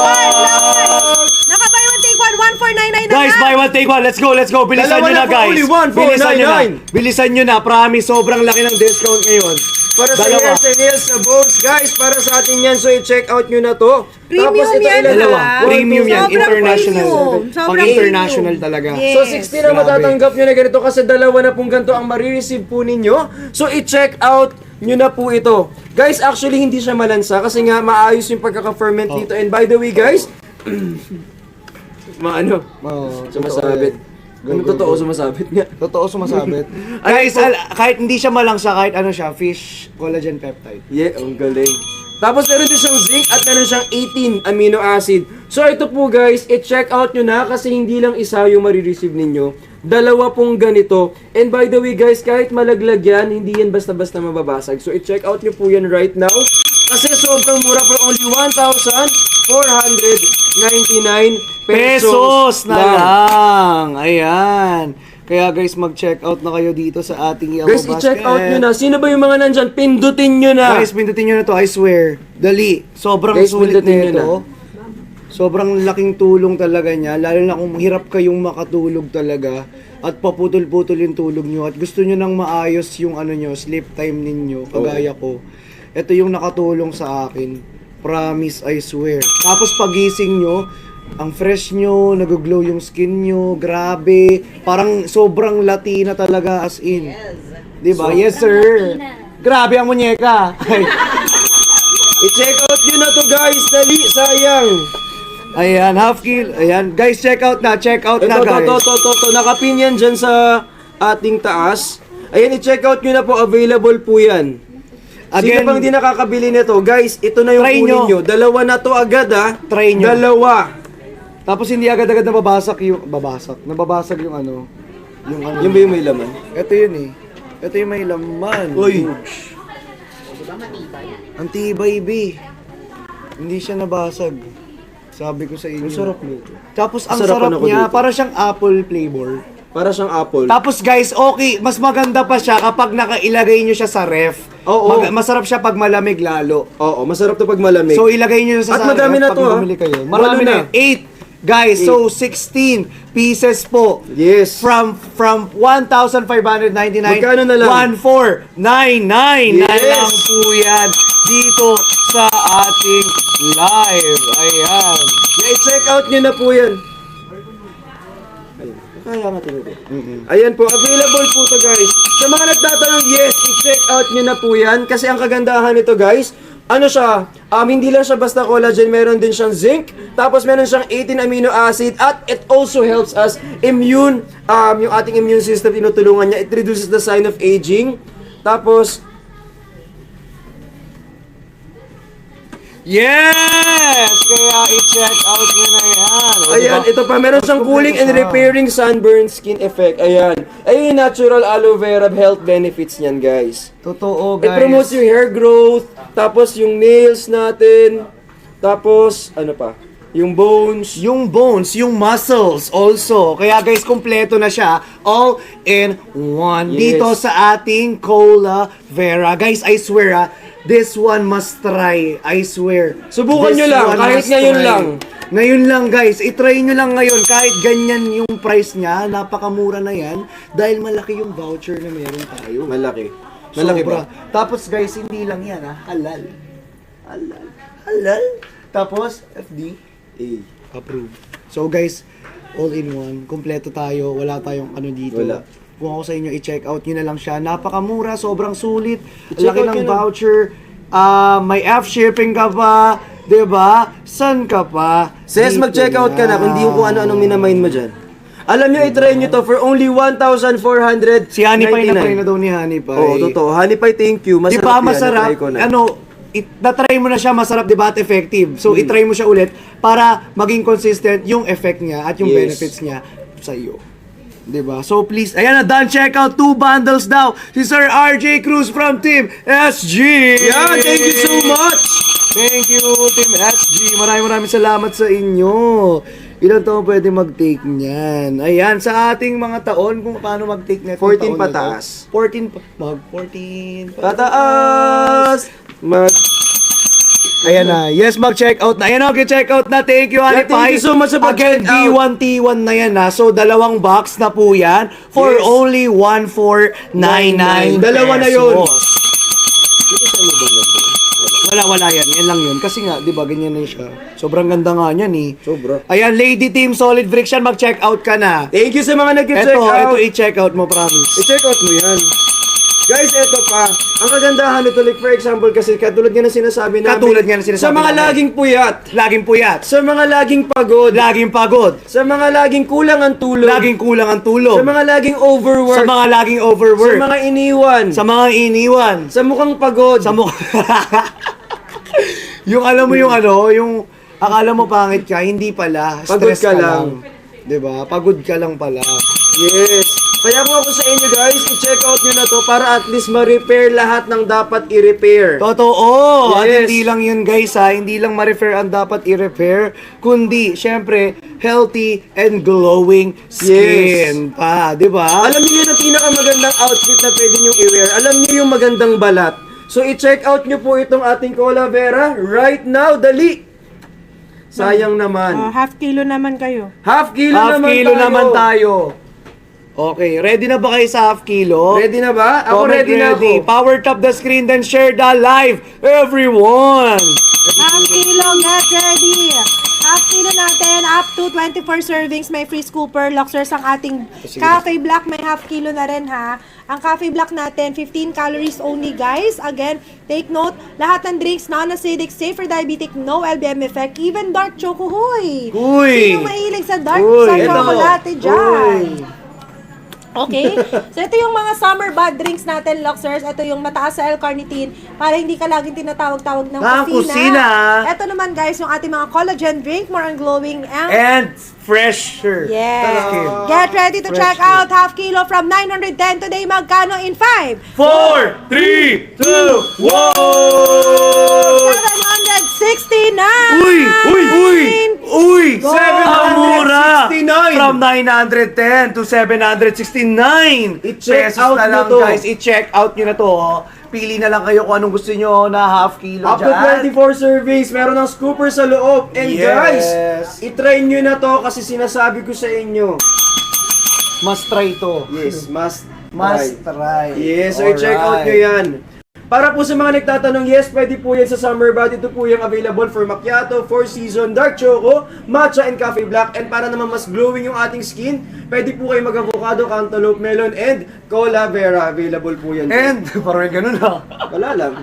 Naka-buy one, take one, 1499 na Guys, lang. buy one, take one. Let's go. Bilisan Dalawa nyo na na, po, guys. only 1499. Bilisan nyo na. Promise, sobrang laki ng discount ngayon. Para sa Dalawa. hairs and nails sa bones, guys, para sa atin yan. So, i-check out nyo na to. Premium Tapos ito yan, ilan? Dalawa. ah. Premium yan. Sobrang International. premium. Sobrang Pang international premium. talaga. Yes. So, 60 na Grabe. matatanggap nyo na ganito kasi dalawa na pong ganito ang marireceive po ninyo. So, i-check out nyo na po ito. Guys, actually, hindi siya malansa kasi nga maayos yung pagkaka-ferment dito. And by the way, guys, sumasabit. Ganun totoo, sumasabit nga. Totoo sumasabit. Guys, kahit hindi siya malangsa, kahit ano siya, fish collagen peptide. Yeah, ang galing. Tapos meron din siyang zinc at meron siyang 18 amino acid. So ito po guys, i-check out nyo na kasi hindi lang isa yung marireceive ninyo. Dalawa pong ganito. And by the way guys, kahit malaglag yan, hindi yan basta-basta mababasag. So i-check out nyo po yan right now. Kasi sobrang mura for only 1,499 Pesos na lang. Ayan. Kaya guys, mag-check out na kayo dito sa ating Yellow Guys, Basket. i-check out nyo na. Sino ba yung mga nandyan? Pindutin nyo na. Guys, pindutin nyo na to, I swear. Dali. Sobrang Guys, sulit pindutin nyo nito. Sobrang laking tulong talaga niya. Lalo na kung hirap kayong makatulog talaga. At paputol-putol yung tulog nyo. At gusto nyo nang maayos yung ano nyo, sleep time ninyo. Kagaya ko. Ito yung nakatulong sa akin. Promise, I swear. Tapos pagising nyo, ang fresh nyo, nag-glow yung skin nyo, grabe. Parang sobrang Latina talaga as in. Diba? Yes, sir. Grabe ang munyeka. I-check out nyo na to guys. Dali, sayang. Ayan, half kill. Ayan, guys, check out na Ito, guys. to. Nakapin yan dyan sa ating taas. Ayan, i-check out nyo na po. Available po yan. Again, Sino pang di nakakabili nito? Guys, ito na yung try kunin nyo. nyo. Dalawa na to agad ha. Try nyo. Dalawa. Tapos hindi agad-agad nababasag yung ano. Yung ano. Yung ba yung may laman? Ito yun eh. Ito yung may laman. Uy. Ang tibay, B. Hindi siya nabasag. Sabi ko sa inyo. Ang sarap nito. Tapos ang Sarapan sarap ako niya, dito. para siyang apple flavor. Para siyang apple. Tapos guys, okay, mas maganda pa siya kapag nakailagay nyo siya sa ref. Oo. Masarap siya pag malamig lalo. Oo, masarap to pag malamig. So ilagay nyo siya At sa madami ref na pag to, ha? bumili kayo. Walo Marami na. na. 8. Guys, so 16 pieces po. Yes. From 1,599. Magkano na lang? 1,499 na Yes. lang po yan dito sa ating live. Ayan. Yeah, i-check out nyo na po yan. Ayun. Kaya nga tinubo. Ayan po, available po to guys. Sa mga nagtatanong, yes, i-check out nyo na po yan. Kasi ang kagandahan nito guys, ano siya, hindi lang siya basta collagen, meron din siyang zinc, tapos meron siyang 18 amino acid, at it also helps us immune, yung ating immune system, tinutulungan niya, it reduces the sign of aging, tapos, Yes! Kaya i-check out nyo na yan. O, ayan, diba? ito pa, meron siyang cooling and repairing sunburn skin effect, ayan, ayun yung natural aloe vera health benefits niyan guys. Totoo, It guys. promotes yung hair growth, tapos yung nails natin, tapos ano pa? Yung bones. Yung bones, yung muscles also. Kaya guys, kompleto na siya. All in one. Yes. Dito sa ating Cola Vera. Guys, I swear this one must try. I swear. Subukan This nyo lang, one kahit must ngayon try. lang. Ngayon lang guys, itry nyo lang ngayon. Kahit ganyan yung price niya, napakamura na yan. Dahil malaki yung voucher na meron tayo. Malaki. Malaki Sobra. ba? Tapos guys, hindi lang yan halal. Halal. Halal. Tapos, FD. Approve. So guys, all in one, kompleto tayo, wala tayong ano dito. Wala. Kung ako sa inyo, i-check out nyo na lang siya. Napakamura, sobrang sulit. I-check Laki out ng nyo na. voucher. May F shipping ka pa. 'Di ba? San ka pa? Ses, Dito mag-check out ka na kung di yung kung ano-anong minamind mo dyan. Alam nyo, i-try nyo to for only 1,499. Si Honey Pie na daw ni Honey Pie. Oo, totoo. Honey Pie, thank you. Di Masarap ba yan. masarap? Na-try ko na. Ano, na-try mo na siya, masarap, di ba, at effective. So, i-try mo siya ulit para maging consistent yung effect niya at yung Yes. benefits niya sa iyo. Di ba? So, please, ayan na, done. Check out 2 bundles daw. Si Sir RJ Cruz from Team SG. Yeah, thank you so much! Thank you, Team SG. Maraming salamat sa inyo. Ilan taon pwede mag-take niyan? Ayan, sa ating mga taon, kung paano mag-take na 14 pataas. 14 pa. Mag-14 Tataas! Ayan na. Yes, mag-check out na. Ayan na, check out na. Thank you, Honey Yeah, thank you so much sa Again, pag-check out. D1T1 na yan na. So, dalawang box na po yan for Yes. only 1,499 Dalawa na yun. pesos. Wala yan. Yan lang yun. Kasi nga, di ba, ganyan na siya. Sobrang ganda nga niyan eh. Sobra. Ayan, Lady Team Solid Friction, mag-check out ka na. Thank you sa mga nag-check Ito, out. i-check out mo, promise. I-check out mo yan. Guys, eto pa. Ang kagandahan nito, like for example, kasi katulad nga na sinasabi namin. Katulad nga ng sinasabi Sa mga namin. laging puyat. Laging puyat. Sa mga laging pagod. Laging pagod. Sa mga laging kulang ang tulog. Laging kulang ang tulog. Sa mga laging overwork. Sa mga laging Sa overwork. mga iniwan. Sa mga iniwan. Sa mukhang pagod. Sa mukha. Yung alam mo yung ano, yung akala mo pangit ka, hindi pala. Pagod Stress ka lang. 'Di ba? Pagod ka lang pala. Yes. Kaya kung ako sa inyo guys, i-check out nyo na to para at least ma-repair lahat ng dapat i-repair. Totoo! At Yes. hindi lang yun guys ha, hindi lang ma-repair ang dapat i-repair, kundi, syempre, healthy and glowing skin pa, di ba? Alam niyo yun ang pinakamagandang outfit na pwede nyo i-wear. Alam niyo yung magandang balat. So i-check out nyo po itong ating Cola Vera right now, dali! Sayang naman. Half kilo naman kayo. Half kilo Half naman kilo tayo. naman tayo. Okay, ready na ba kayo sa half kilo? Ready na ba? Ako Comment ready na ako. Power tap the screen, then share the live, everyone! Half kilo, get ready! Half kilo natin, up to 24 servings, may free scooper, Luxers ang ating Cafe Black, may half kilo na rin ha. Ang Cafe Black natin, 15 calories only guys. Again, take note, lahat ng drinks, non-acidic, safe for diabetic, no LBM effect, even dark choco, huy! Uy! Sino mahilig sa dark Uy, sa ito. chocolate dyan? Uy. Okay? So, ito yung mga summer bud drinks natin, Luxers. Ito yung mataas sa L-carnitine para hindi ka laging tinatawag-tawag ng kusina. Ito naman, guys, yung ating mga collagen drink, more on glowing And fresher. yes. Skin. Get ready to check out half kilo from 910 today. Magkano in 5? 4, 3, 2, 1! 769! Uy! Uy! Uy! Uy! Go! Ang mura! 769! From 910 to 769 I-check pesos out na lang, nyo to. guys. I-check out nyo na to. Oh. Pili na lang kayo kung anong gusto nyo na half kilo Up to dyan. 24 servings, meron ng scooper sa loob. And Yes. guys, itry nyo na to kasi sinasabi ko sa inyo. Must try to. Yes, must Must try. try. Yes, so i-check out nyo yan. Para po sa mga nagtatanong, yes, pwede po yan sa Summer Bud. Ito po yung available for macchiato, Four Season, Dark Choco, Matcha, and Cafe Black. And para naman mas glowing yung ating skin, pwede po kayo mag-avocado, cantaloupe, melon, and Cola Vera. Available po yan. And, parang ganun ha. Wala lang.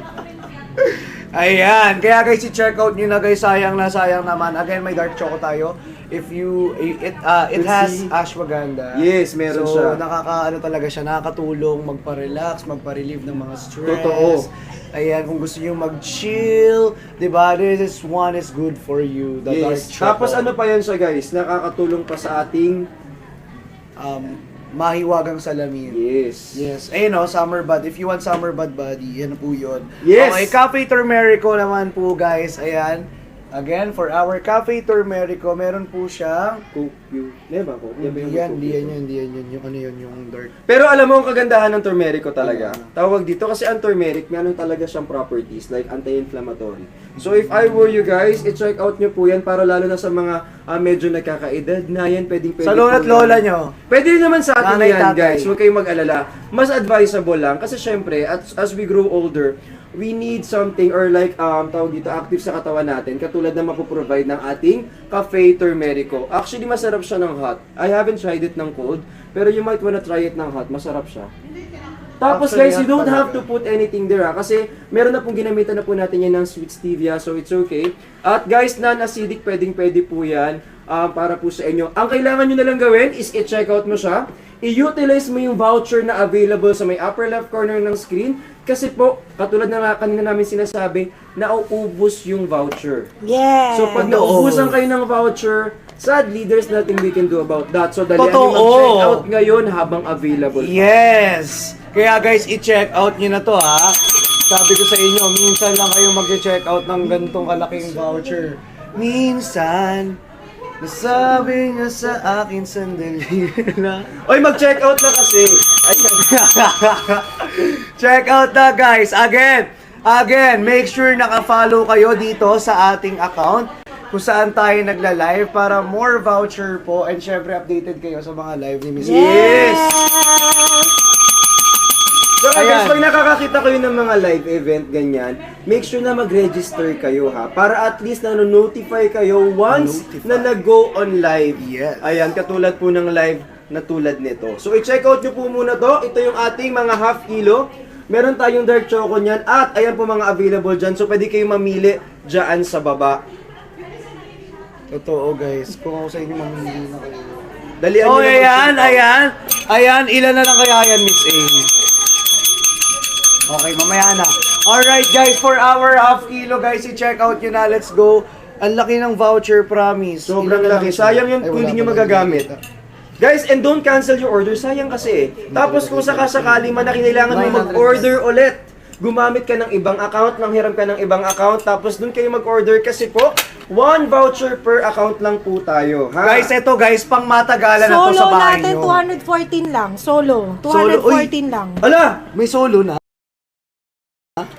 Ayan, kaya guys, i-check out nyo na guys, sayang na sayang naman. Again, may dark choco tayo. If you, it Let's has see. ashwagandha. Yes, meron so, siya. nakakaano talaga siya, nakakatulong magpa-relax, magpa-relieve ng mga stress. Totoo. Ayan, kung gusto nyo mag-chill, di ba? This one is good for you, the dark Yes. choco. Tapos ano pa yan siya guys, nakakatulong pa sa ating mahiwagang salamin. yes. Yes. Ayun o, summer bud. If you want summer bud body, yan po yun. Yes. Okay, Cafe Turmerico naman po guys. Ayan. Again, for our Cafe Turmerico, meron po siyang... Diba po? Hindi yan yun. Yung ano yun, yung dark. Pero alam mo ang kagandahan ng turmeric talaga. Tawag dito kasi ang turmeric, meron talaga siyang properties like anti-inflammatory. So if I were you guys, i-check out nyo po yan para lalo na sa mga medyo nagkakaedad na yan, pwede Sa lola at lola nyo. Pwede rin naman sa atin Nanay, yan tatay. guys, huwag kayong mag-alala. Mas advisable lang kasi syempre as we grow older, we need something or like tawag dito active sa katawan natin katulad na mapoprovide ng ating Cafe Turmerico. Actually masarap siya ng hot. I haven't tried it ng cold, pero you might wanna try it ng hot. Masarap siya. Tapos Actually, guys, you don't hot have to talaga. put anything there kasi meron na pong ginamitan na po natin yan ng sweet stevia, so it's okay. At guys, non-acidic, pwede po yan para po sa inyo. Ang kailangan nyo na lang gawin is i-check out mo siya. I-utilize mo yung voucher na available sa may upper left corner ng screen kasi po, katulad na nga kanina namin sinasabi, nauubos yung voucher. Yes. So pag Totoo. naubusan kayo ng voucher, sadly, there's nothing we can do about that. So dali Totoo. mag-check out ngayon habang available. Yes! Kaya guys, i-check out nyo na to ha. Sabi ko sa inyo, minsan lang kayo mag-check out ng ganitong kalaking voucher. Minsan, nasabi niya sa akin sandali na. Oy, mag-check out na kasi. Ayan. Check out na guys. Again, make sure naka-follow kayo dito sa ating account kung saan tayo nagla-live para more voucher po and syempre updated kayo sa mga live ni Miss Yes! So guys, Ayan. pag nakakakita kayo ng mga live event ganyan, make sure na mag-register kayo ha, para at least na-notify kayo once na nag-go on live. Yes. Ayan, katulad po ng live na tulad nito. So i-check out nyo po muna to. Ito yung ating mga half kilo. Meron tayong dark choco niyan at ayan po mga available dyan. So pwede kayong mamili dyan sa baba. Totoo guys, kung ako sa inyo mamili na kayo. Dalian Oh, nyo na ayan, mag-check out. ayan. Ayan, ilan na lang kaya yan, Miss A? Okay, mamaya na. Alright guys, for our half kilo guys, i-check out nyo na. Let's go. Ang laki ng voucher, promise. Sobrang Ilan na laki. lang siya? Sayang yun Ay, kung wala hindi nyo pa magagamit. lang. Guys, and don't cancel your order. Sayang kasi Tapos kung sakasakali man na kinailangan mo mag-order ulit, gumamit ka ng ibang account, nanghiram ka ng ibang account, tapos dun kayo mag-order kasi po, 1 voucher per account lang po tayo. Ha? Guys, eto guys, pang matagalan na to Solo sa bahay natin, nyo. 214 lang. Solo. Solo, uy. 214 lang. Ala! May solo na.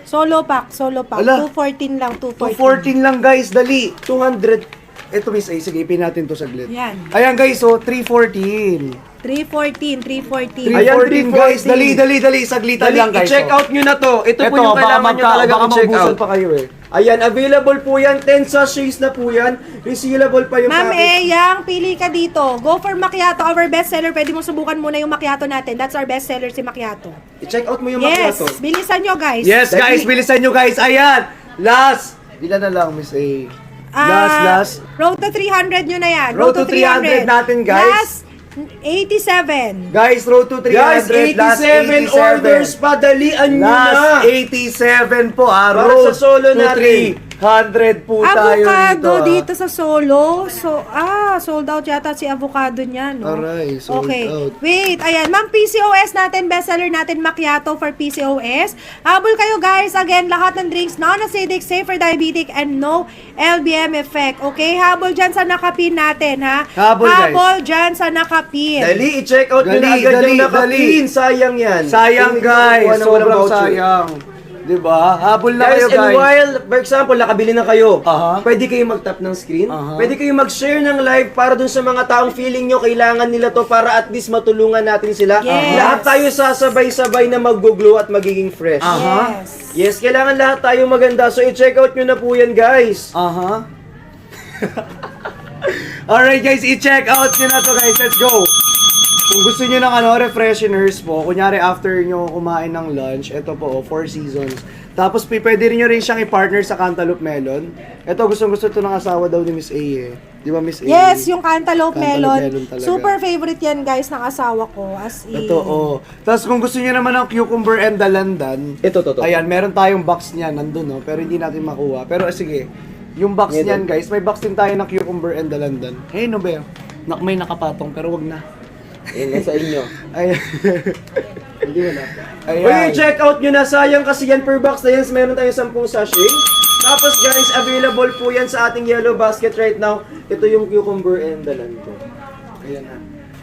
Solo pack. Ala. 214 lang, 214 214. lang guys, dali. 200. Ito Miss A, sige, ipin natin to saglit. Yan. Ayan guys, so 314. 314. Ayan, 314 guys, 314. dali, saglitan Dali, lang guys. i-check oh. out nyo na to. Ito po Ito, yung baka kailangan nyo talaga baka i-check maubusan out. pa kayo eh. Ayan, available po yan. 10 sachets na po yan. Resealable pa yung Ma'am package. Yang, pili ka dito. Go for macchiato, our bestseller. Pwede mo subukan muna yung macchiato natin. That's our bestseller, si macchiato. I-check out mo yung Yes, macchiato. bilisan nyo guys. Yes guys, Dali. bilisan nyo guys. Ayan, last. Ilan na lang Miss A? Last. Road to 300 nyo na yan. Road to 300 natin, guys. Last, 87. Guys, road to 300. Guys, last 87 orders. Padalian nyo na. Last 87 po ah. Para Road sa solo to natin. 300 po tayo Avocado dito. dito sa solo. Sold out yata si avocado niya, no? Aray, sold okay. out. Wait, ayan. Ma'am, PCOS natin, bestseller natin, macchiato for PCOS. Habol kayo, guys. Again, lahat ng drinks, non-acidic, safe for diabetic, and no LBM effect. Okay? Habol dyan sa nakapin natin, ha? Habol, guys. Habol dyan sa nakapin. Dali, i-check out nyo na Dali, agad dali, yung nakapin. dali. Sayang yan. Sayang Kung hindi guys, kukuha ng walang sobrang voucher. sayang. Diba? Habol na Guys, kayo and guys. while, for example, nakabili na kayo, Aha. pwede kayo mag-tap ng screen, Aha. pwede kayo mag-share ng live para dun sa mga taong feeling nyo kailangan nila to para at least matulungan natin sila. Yes. Lahat tayo sasabay-sabay na mag-glow at magiging fresh. Aha. Yes. Yes, kailangan lahat tayo maganda. So, i-check out nyo na po yan, guys. Aha. Alright guys, i-check out nyo na to guys. Let's go. Kung gusto nyo ng refresheners po, kunyari after nyo kumain ng lunch, ito po, 4 seasons. Tapos pwede rin nyo rin siyang i-partner sa Cantaloupe Melon. Ito, gustong-gusto to ng asawa daw ni Miss A eh. Di ba Miss A? Yes, yung cantaloupe melon. melon talaga. Super favorite yan, guys, ng asawa ko. As in. Totoo. Tapos kung gusto nyo naman ng cucumber and dalandan, Ito, to. ayan, meron tayong box niyan, nandun no, pero hindi natin makuha. Pero sige, yung box Ito. niyan guys, may box din tayo ng cucumber and dalandan. Hey, no ba? May nakapatong, pero wag na. Yan, nasa inyo. Ayan. Hindi mo na. Ayan. Uy, check out nyo na. Sayang kasi yan per box na yan. Meron tayong 10 sachet. Tapos guys, available po yan sa ating yellow basket right now. Ito yung cucumber and dalandan. Ayan na.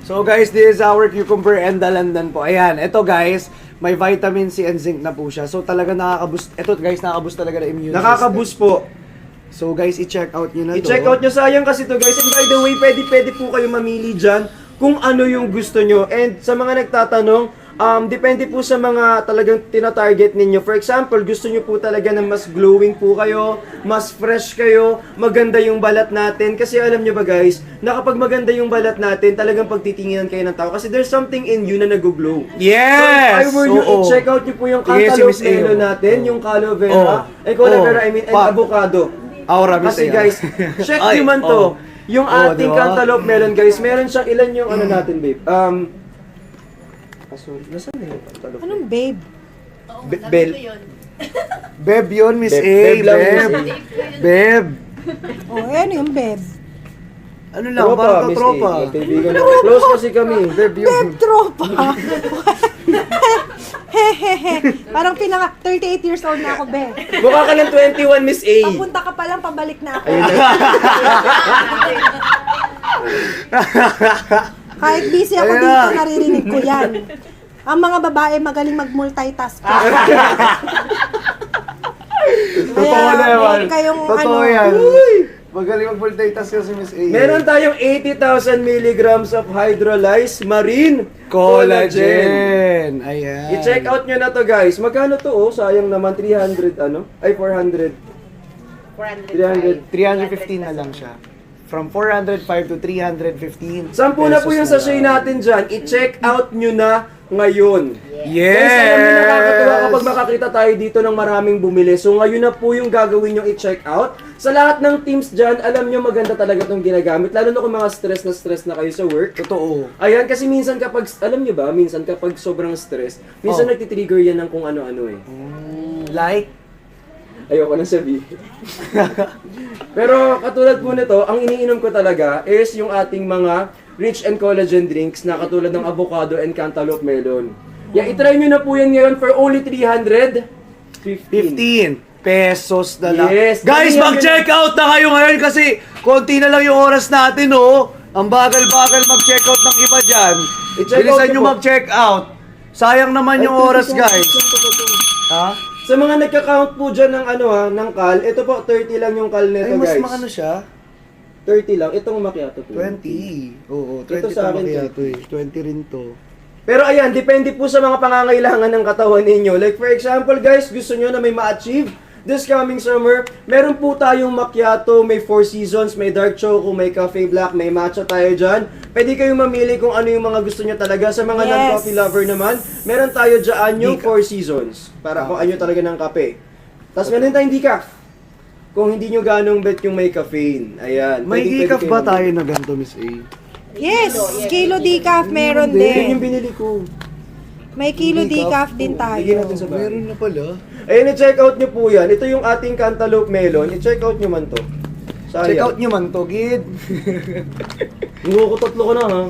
So guys, this is our cucumber and dalandan po. Ayan, ito guys, may vitamin C and zinc na po siya. So talaga nakaka-boost. Ito guys, nakaka-boost talaga ng immune Nakaka-boost po. So guys, i-check out nyo na to. I-check out nyo. Sayang kasi to guys. And by the way, pwede po kayo mamili dyan kung ano yung gusto nyo. And sa mga nagtatanong, depende po sa mga talagang tina-target ninyo. For example, gusto nyo po talaga na mas glowing po kayo, mas fresh kayo, maganda yung balat natin. Kasi alam nyo ba guys, na kapag maganda yung balat natin, talagang pagtitinginan kayo ng tao. Kasi there's something in you na nag-glow. Yes! So if I were you, Oo. i-check out nyo po yung Yes, si cantaloupe Miss A. melon natin, yung aloe vera, Oo. aloe vera, Oo. and Pa- avocado. Aura, Miss Kasi A. guys, check Ay, nyo man to. oo. Yung Oo, ating diba? cantaloupe melon guys, meron siyang ilan yung ano natin babe? Sorry, nasaan na yung cantaloupe? Anong babe? Bell. Beb yun, Miss A. Beb lang, Beb. Miss A. Beb. Oh, ano yung babe? Ano lang, parang Miss A. tropa. Magkaibigan ako. Close kasi kami. Beb yun. Babe tropa. Hehehe. Parang 38 years old na ako, be. Mukha ka ng 21, Miss A. Papunta ka pa lang, pabalik na ako. Ayun na. Kahit busy ako Ayun dito, na. naririnig ko yan. Ang mga babae magaling mag-multitask. Totoo naman. meron kayong Totoo ano, yan. Magaling mag-multitask kasi Miss A. Meron tayong 80,000 milligrams of hydrolyzed marine collagen. Ayan. I-check out nyo na to guys. Magkano to oh? Sayang naman 300 ano? Ay 400. 300. 315 na lang siya. From 405 to 315. Sampu na po pesos yung na sachet lang. natin dyan. I-check out nyo na ngayon. Yes! Guys, alam nyo nakakatuwa kapag makakita tayo dito ng maraming bumili. So ngayon na po yung gagawin nyo i-check out. Sa lahat ng teams dyan, alam nyo maganda talaga itong ginagamit. Lalo na kung mga stress na kayo sa work. Totoo. Ayan, kasi minsan kapag, alam nyo ba, minsan kapag sobrang stress, minsan nagtitrigger yan ng kung ano-ano eh. Like? Ayoko nang sabihin. Pero katulad po nito, ang iniinom ko talaga is yung ating mga rich and collagen drinks na katulad ng avocado and cantaloupe melon. Itry nyo na po yan ngayon for only 315. 15 pesos na lang. Yes. Guys, Dali, mag-check out na kayo ngayon kasi konti na lang yung oras natin, oh. Ang bagal-bagal mag-check out ng iba dyan. I-check Bilisan out nyo nyo po. mag-check out. Sayang naman yung oras, guys. Ha? Sa mga nagka-count po dyan ng ng cal, ito po 30 lang yung cal Ay, nito, mas guys. maano siya? 30 lang. Itong macchiato po. 20. Oo, 20 Ito sa akin, to eh. 20 rin to. Pero ayan, depende po sa mga pangangailangan ng katawan ninyo. Like for example guys, gusto nyo na may ma-achieve this coming summer, meron po tayong macchiato, may Four Seasons, may dark choco, may cafe black, may matcha tayo dyan. Pwede kayong mamili kung ano yung mga gusto nyo talaga. Sa mga Yes. non-coffee lover naman, meron tayo dyan yung Decaf. Four Seasons. Para kung ano talaga ng kape. Tapos meron tayong decaf. Kung hindi nyo ganong bet yung may caffeine. Ayan. May Pwede decaf kayo ba mamili. tayo na ganito, Miss A? Yes, kilo decaf meron Yun yung din. binili ko. May kilo decaf din Bigyan tayo. natin sa bahay. Meron na pala. Ayun, i-check out nyo po yan. Ito yung ating cantaloupe melon. I-check out nyo man to. Sayang. Check out nyo man to, Gid. Tatlo ko na ha.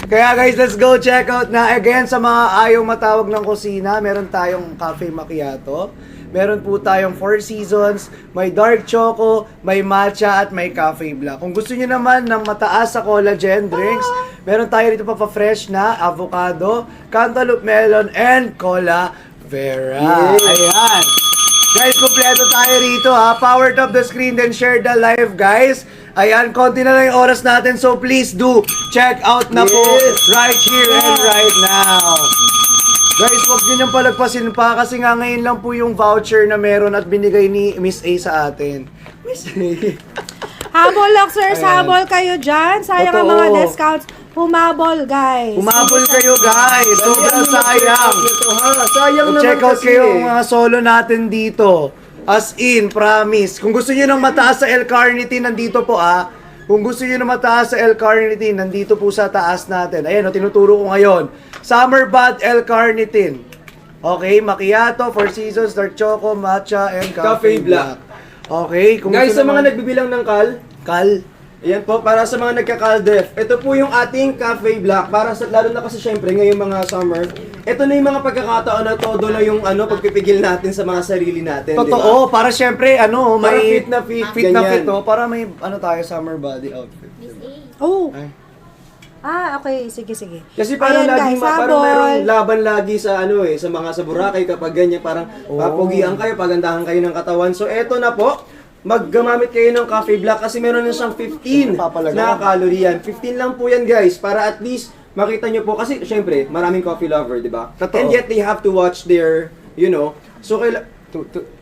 Kaya guys, let's go check out na. Again, sa mga ayaw matawag ng kusina, meron tayong cafe macchiato. Meron po tayong Four Seasons, may dark choco, may matcha at may cafe black. Kung gusto niyo naman ng mataas sa collagen drinks, meron tayo dito pa-fresh na avocado, cantaloupe melon, and cola vera. Yes. Ayan. Guys, kompleto tayo rito ha. Power up the screen, then share the live, guys. Ayan, konti na lang yung oras natin, so please do check out na po Yes. right here and right now. Guys, huwag nyo niyang palagpasin pa kasi nga ngayon lang po yung voucher na meron at binigay ni Miss A sa atin. Miss A. Habol, Loxers, Ayan. habol kayo dyan. Sayang ang Totoo. mga discounts. Humabol, guys. Umabol kayo guys, sobrang sayang. Ito ha. Sayang naman Check out kasi kayo eh. ang mga solo natin dito. As in, promise. Kung gusto niyo ng mataas sa L-carnitine, nandito po ah. Kung gusto niyo ng mataas sa L-carnitine, nandito po sa taas natin. Ayan, tinuturo ko ngayon. Summer Bath L-carnitine. Okay, macchiato, Four Seasons, dark choco, matcha, and Cafe cafe black. black. Okay, kung Guys, gusto sa mga naman- nagbibilang ng cal, Kal, ayan po, para sa mga nagka-caldef, ito po yung ating cafe black, para sa, lalo na kasi syempre ngayong mga summer, ito na yung mga pagkakataon na todo na yung pagpipigil natin sa mga sarili natin, di ba? totoo, para syempre, Para may fit na fit, fit na ganyan. fit, para may, tayo, summer body outfit. Oh. Ay. Okay. Sige. Kasi parang Ayan, laging guys, parang habol. mayroong laban lagi sa sa mga sa Boracay kapag ganyan parang papugian kayo, pagandahan kayo ng katawan. So eto na po, maggamamit kayo ng coffee black kasi meron na siyang 15 Papalaga. na calorie yan. 15 lang po yan guys para at least makita nyo po kasi syempre maraming coffee lover, di ba? Totoo. And yet they have to watch their, so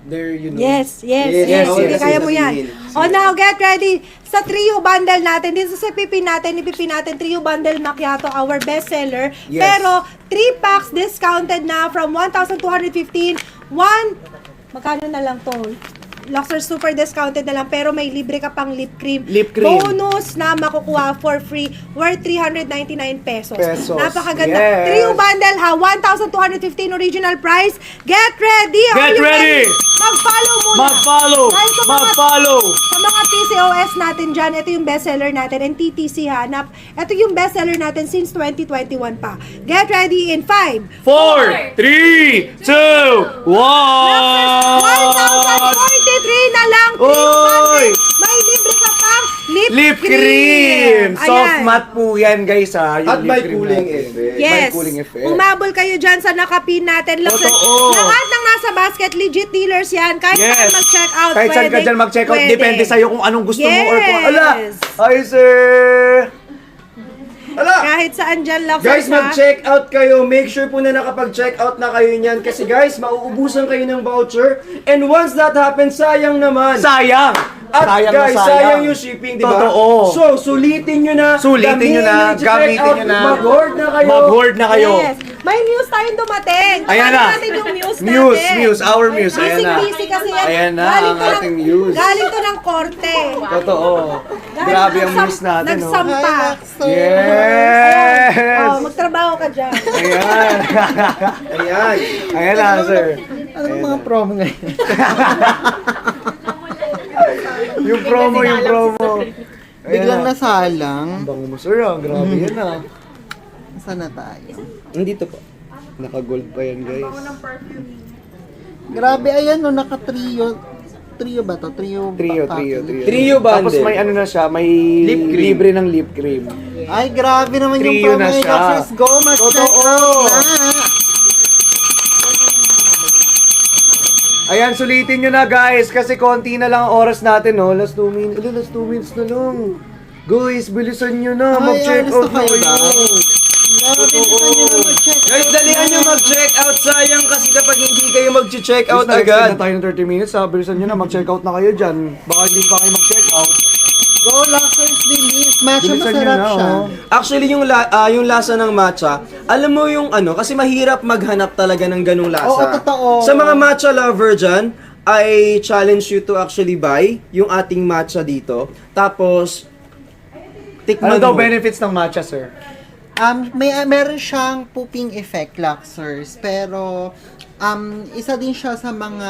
There, you know. Yes. Yes, Sige, kaya mo sabihin. yan. Oh, now get ready. Sa trio bundle natin, dito sa ipipin natin trio bundle macchiato, our best seller. Yes. Pero 3 packs discounted na from 1,215. Magkano na lang to? Luxor super discounted na lang pero may libre ka pang lip cream. Lip cream. Bonus na makukuha for free worth 399 pesos. Pesos. Napakaganda. Yes. Trio bundle ha, 1,215 original price. Get ready. Are Get you ready. Mag-follow muna. Mag-follow! Dahil sa mga- Mag-follow! Sa mga PCOS natin dyan, ito yung bestseller natin. And TTC hanap. Ito yung bestseller natin since 2021 pa. Get ready in 5, 4, 3, 2, 1! 1,043 na lang. Oy! May libre ka pang Lip cream! Soft matte po yan, guys, ha? Yung At lip may cream cooling natin. effect. Yes. May cooling effect. Umabol kayo dyan sa nakapin natin. Look, Totoo. lahat ng nasa basket, legit dealers yan. Kahit saan mag-check out, Kahit saan ka dyan mag-check out, depende sa'yo kung anong gusto mo or kung, ala, Yes. ay sir! Ala! Kahit saan dyan lang. Guys, mag-check out kayo. Make sure po na nakapag-check out na kayo niyan. Kasi guys, mauubusan kayo ng voucher. And once that happens, sayang naman. Sayang! At Sayang na guys, sayang yung shipping, di ba? Totoo. So, sulitin nyo na. Sulitin nyo na, damihan i-check gamitin out, nyo na. Mag-hoard na kayo. Mag-hoard na kayo. Yes. May news tayong dumating. Ayan Ano na. natin yung news News, natin. news, our news. Ayan na. Busy kasi yan. Ayan na Galing ang to ng- ating news. Galing to ng korte. Totoo. Galing Grabe to ang news natin, no? Nagsampa. Yes! Oh, magtrabaho ka dyan. Ayan. Ayan. Ayan na, sir. Ano bang mga promo ngayon? Yung promo. Biglang nasalang. Bango mo, sir. Grabe yan ah. Saan na tayo? Dito po. Naka-gold pa yan, guys. Grabe, ayan no, naka-trio. Trio ba to? Trio. package. Trio bundle. Tapos may ano na siya, may Lip cream. libre ng lip cream. Ay, grabe naman yung Trio promo na nila. siya. Let's go, mag-check Totoo. out na. Ayan, sulitin nyo na guys, kasi konti na lang ang oras natin, no? Last 2 minutes. Last 2 minutes na lang. Guys, bilisan nyo na. Ay, Mag-check alis na out na kayo, kayo. guys. Grabe, bilisan nyo na mag-check out. Guys, dalihan nyo mag-check out. Sayang kasi kapag hindi kayo mag-check out Guys, agad. na tayo ng 30 minutes, ha? Bilisan nyo na. Mag-check out na kayo dyan. Baka hindi pa kayo mag-check out. Go, Lockers, bilis. Matcha Bilisan nyo masarap na, siya. oh. Actually, yung lasa ng matcha, alam mo yung kasi mahirap maghanap talaga ng ganung lasa. Oo, totoo. Sa mga matcha lover dyan, I challenge you to actually buy yung ating matcha dito. Tapos, tikman Ano daw mo. benefits ng matcha, sir? Meron siyang pooping effect, Luxers, pero isa din siya sa mga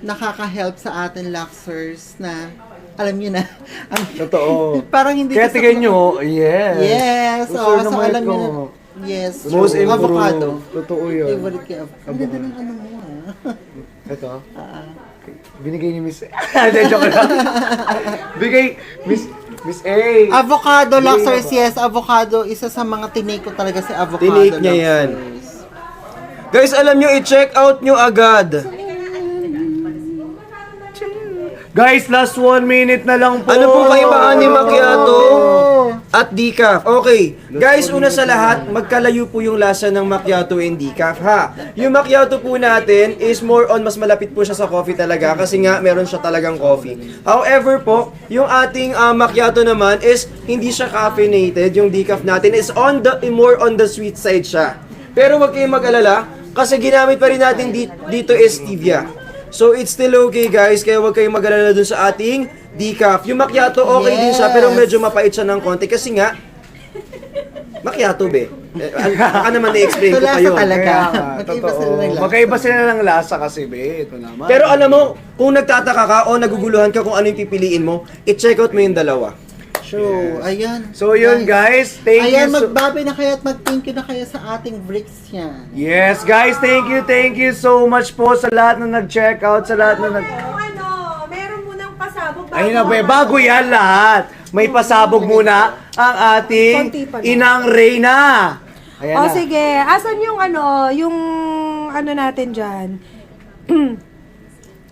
nakaka-help sa atin, Luxers, na alam niyo na. Totoo. Parang hindi Kaya kasi tignan nyo, yes. Yes, Gusto so naman alam niyo ko. na. Yes, Most improved. avocado. Totoo yun. Favorite ko yung avocado. Ang ganda ng ano mo, Ito? Okay. Binigay ni Miss Hindi, joke lang. Bigay, Miss A. Avocado, Luxers, yes, avocado. Isa sa mga tinake ko talaga si avocado. Tinake niya yan. Luxers. Guys, alam nyo, i-check out nyo agad. Guys, last 1 minute na lang po. Ano pong kaibaan ni Macchiato at decaf? Okay, guys, una sa lahat, magkalayo po yung lasa ng Macchiato and decaf, ha? Yung Macchiato po natin is more on, mas malapit po siya sa coffee talaga kasi nga meron siya talagang coffee. However po, yung ating Macchiato naman is hindi siya caffeinated. Yung decaf natin is more on the sweet side siya. Pero wag kayong mag-alala kasi ginamit pa rin natin dito is stevia. So it's still okay guys, kaya huwag kayong mag-alala dun sa ating decaf. Yung macchiato okay din siya, pero medyo mapait siya ng konti kasi nga, macchiato be. Baka naman na-explain ko Ito pa lasa yun. talaga. Kaya nga, Magkaiba totoo. sila ng lasa. Magkaiba sila ng lasa kasi, be. Ito naman. Pero alam mo, kung nagtataka ka o naguguluhan ka kung ano yung pipiliin mo, i-check out mo yung dalawa. True, ayan. So yun guys, thank Ayan, you so... magbabi na kayo at mag-thank you na kayo sa ating bricks yan. Yes guys, thank you so much po sa lahat na nag-check out, sa lahat na nag... Meron munang pasabog. Ayun na be, bago yan lahat. May pasabog muna ang ating Konti pa lang. Inang Reyna. Ayan O na. sige, asan yung ano natin dyan?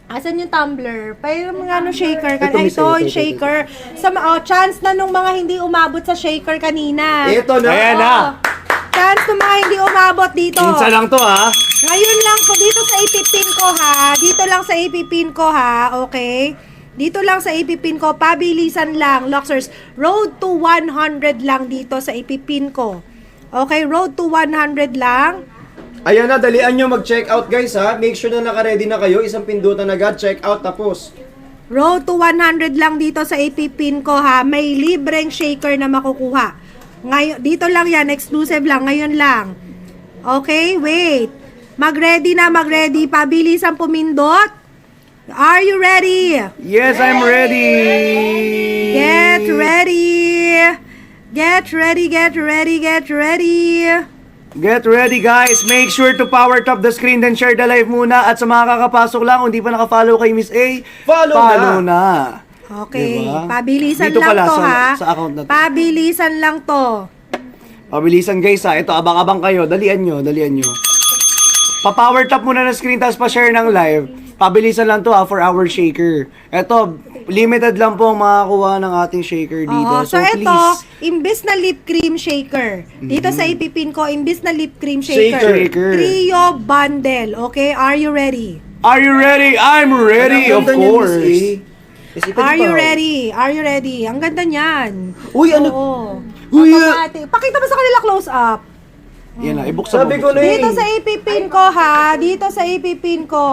Asan yung tumbler? Parang mga shaker ka. Ay, ito, yung shaker. Chance na nung mga hindi umabot sa shaker kanina. Ito na. Ayan na. Chance nung mga hindi umabot dito. Minsan lang to ha. Ngayon lang po, dito sa ipipin ko ha. Dito lang sa ipipin ko ha, okay? Dito lang sa ipipin ko, pabilisan lang, Luxers. Road to 100 lang dito sa ipipin ko. Okay, road to 100 lang. Ayan na, dalian nyo mag-check out guys ha. Make sure na naka-ready na kayo. Isang pindutan agad, check out tapos. Road to 100 lang dito sa ipipin ko ha. May libreng shaker na makukuha. Ngayon, dito lang yan, exclusive lang, ngayon lang. Okay, wait. Mag-ready na, mag-ready. Pabilisan pumindot. Are you ready? Yes, I'm ready. Get ready. Get ready, get ready, get ready. Get ready guys. Make sure to power tap the screen then share the live muna. At sa mga kakapasok lang, kung di pa nakafollow kay Miss A, Follow na. Okay, Diba? pabilisan Dito lang pala to sa- ha. sa account na to. Pabilisan lang to. Pabilisan guys ha. Ito, abang-abang kayo. Dalian nyo. Pa-power tap muna ng screen tapos pa-share ng live. Pabilisan lang to ha for our shaker. Ito, limited lang po ang makakuha ng ating shaker dito. Oo, so ito, please. imbis na lip cream shaker. Dito sa ipipin ko, imbis na lip cream shaker. Shaker. Trio bundle. Okay, are you ready? Are you ready? I'm ready, of Ang ganda niya, course. Miss A. Miss A, pwede Are you pa. ready? Are you ready? Ang ganda niyan. Uy, ano? Oo. Uy, Automatic. Pakita mo sa kanila close up. Yan na, ibuksan Sabi mo. ko na eh. Dito sa ipipin ko ha. Dito sa ipipin ko.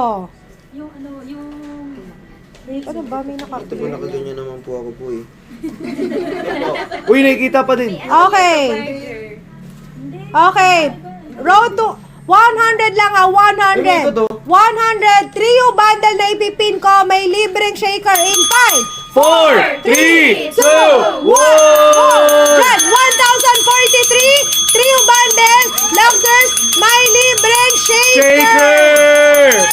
Wait, ano ba? May Ito po, naka-clear. nakaganyan naman po ako po eh. Uy, nakikita pa din. Okay. Okay. Road to 100 lang 100. Ay, ito to. 100. Trio bundle na ipipin ko. May libreng shaker in 5, 4, 3, 2, 1! Yan, 1,043. Trio bundle. Luxers, may libreng shaker.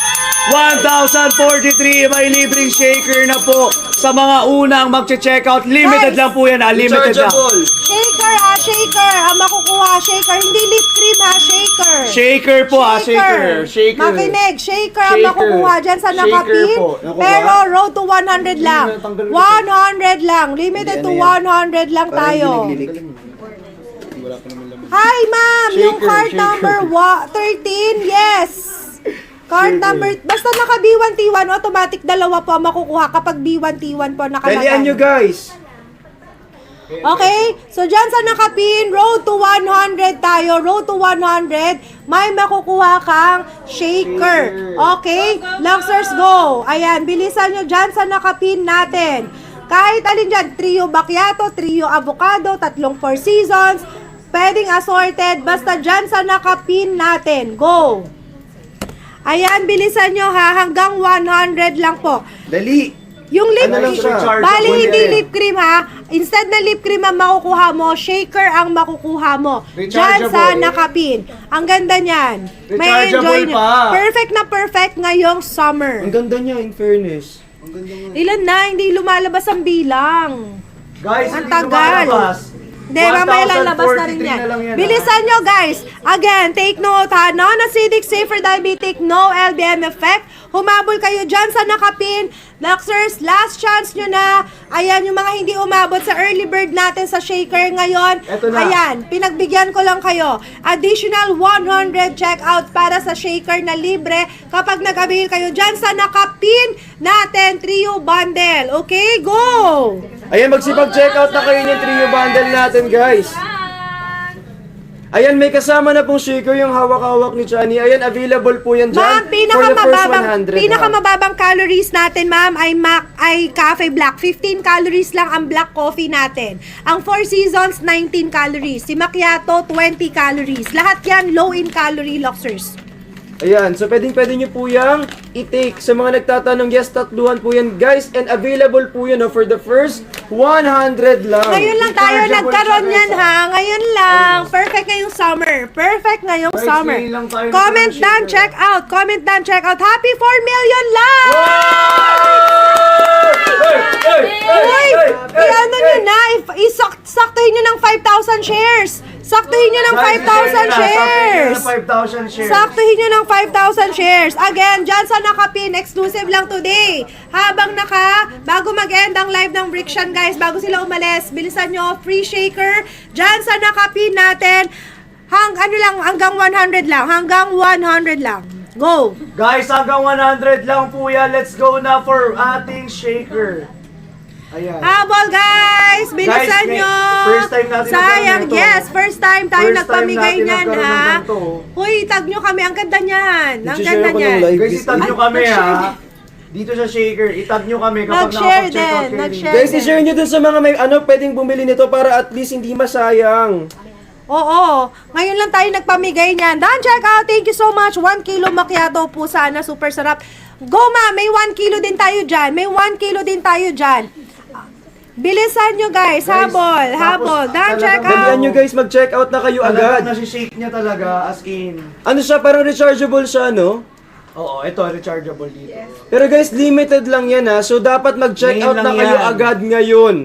1,043, may libreng shaker na po sa mga unang magche-checkout. Limited Guys, lang po yan, limited lang. Rechargeable. Shaker shaker. Ang makukuha, shaker. Hindi lip cream shaker. Shaker po shaker. Shaker. Makinig, shaker ang Shaker. makukuha dyan sa Shaker nakapin. po. Nakuha. Pero road to 100 lang. Tanggal ko. 100 lang. Limited to 100 lang tayo. Hi, ma'am! Yung Shaker, card shaker. number 13, yes! Card number, basta naka B1T1, automatic dalawa po ang makukuha kapag B1T1 po nakalagay. Dalian nyo guys. Okay? So, dyan sa nakapin, road to 100 tayo. Road to 100, may makukuha kang shaker. Okay? Luxers, go! Ayan, bilisan nyo dyan sa nakapin natin. Kahit alin dyan, trio macchiato, trio avocado, 3 Four Seasons, pwedeng assorted, basta dyan sa nakapin natin. Go! Ayan, bilisan nyo ha, hanggang 100 lang po. Dali. Yung lip Ano lang cream, siya? bali hindi Rechargeable lip cream ha. Instead na lip cream ang makukuha mo, shaker ang makukuha mo. Diyan sa Rechargeable. nakapin. Ang ganda niyan. May Rechargeable enjoy nyo. pa. Perfect na perfect ngayong summer. Ang ganda niya, in fairness. Ang ganda nga. Ilan na, hindi lumalabas ang bilang. Guys, Ang hindi tagal. lumalabas. Hindi, mamaya lalabas na rin 1,043 yan. na lang yan, Bilisan nyo guys. Again, take note ha. Non-acidic, safe for diabetic, no LBM effect. Humabol kayo dyan sa nakapin. Luxers, last chance nyo na. Ayan, yung mga hindi umabot sa early bird natin sa shaker ngayon. Eto na. Ayan, pinagbigyan ko lang kayo. Additional 100 checkout para sa shaker na libre kapag nag-avail kayo dyan sa nakapin natin trio bundle. Okay, go! Ayan, magsipag-checkout na kayo yung trio bundle natin, guys. Ayan, may kasama na pong shaker yung hawak-hawak ni Chani. Ayan, available po yan dyan Ma'am, for the first 100. pinakamababang calories natin, ma'am, ay cafe black. 15 calories lang ang black coffee natin. Ang Four Seasons, 19 calories. Si macchiato, 20 calories. Lahat yan low in calorie, Luxers. Ayan, so pwede nyo po yung i-take. Sa mga nagtatanong, yes, tatluhan po yan, guys. And available po yun for the first 100 lang. Ngayon lang tayo Rechargeable nagkaroon siya, yan, guys, ha? Ngayon lang. Perfect ngayong summer. Perfect ngayong Guys, summer. ngayon lang tayo Comment nagkaroon down, shaker. check out. Comment down, check out. Happy 4 million lang! Uy! I-ano nyo na, saktuhin nyo ng 5,000 shares. Saktuhin nyo ng 5,000 shares. 5,000 shares. Saktuhin nyo ng 5,000 shares. Again, dyan sa nakapin, exclusive lang today. Bago mag-end ang live ng Brickshan, guys, bago sila umalis, bilisan nyo, free shaker. Dyan sa nakapin natin, hanggang 100 lang. Hanggang 100 lang. Go! Guys, hanggang 100 lang po yan. Let's go na for ating shaker. Ayan. Habol, guys! Bilisan Guys, nyo! first time natin Sayang, nagkaroon nito. yes! First time tayo First time nagpamigay natin niyan, nagkaroon ng ha? ganito. Huy, tag nyo kami. Ang ganda niyan. Ang Nag-share ganda ako ng niyan. live. Guys, itag nyo kami ha. Dito sa shaker, itag nyo kami kapag Nag-share nakapag-check out din, kayo. nag-share. Guys, i-share nyo dun sa mga may pwedeng bumili nito para at least hindi masayang. Oo. Ngayon lang tayo nagpamigay niyan. Dan, check out. Thank you so much. 1 kilo macchiato po sana. Super sarap. Go, ma. May 1 kilo din tayo dyan. May 1 kilo din tayo dyan. Bilisan nyo, guys. Habol. Habol. Dan, check Dalian out. nyo guys, mag-check out na kayo agad. Talaga, nasi-shake niya talaga, as in. Ano siya, parang rechargeable siya, no? Oo, ito, rechargeable dito. Pero guys, limited lang yan ha. So dapat mag-check Ngayon out na lang kayo yan. agad ngayon.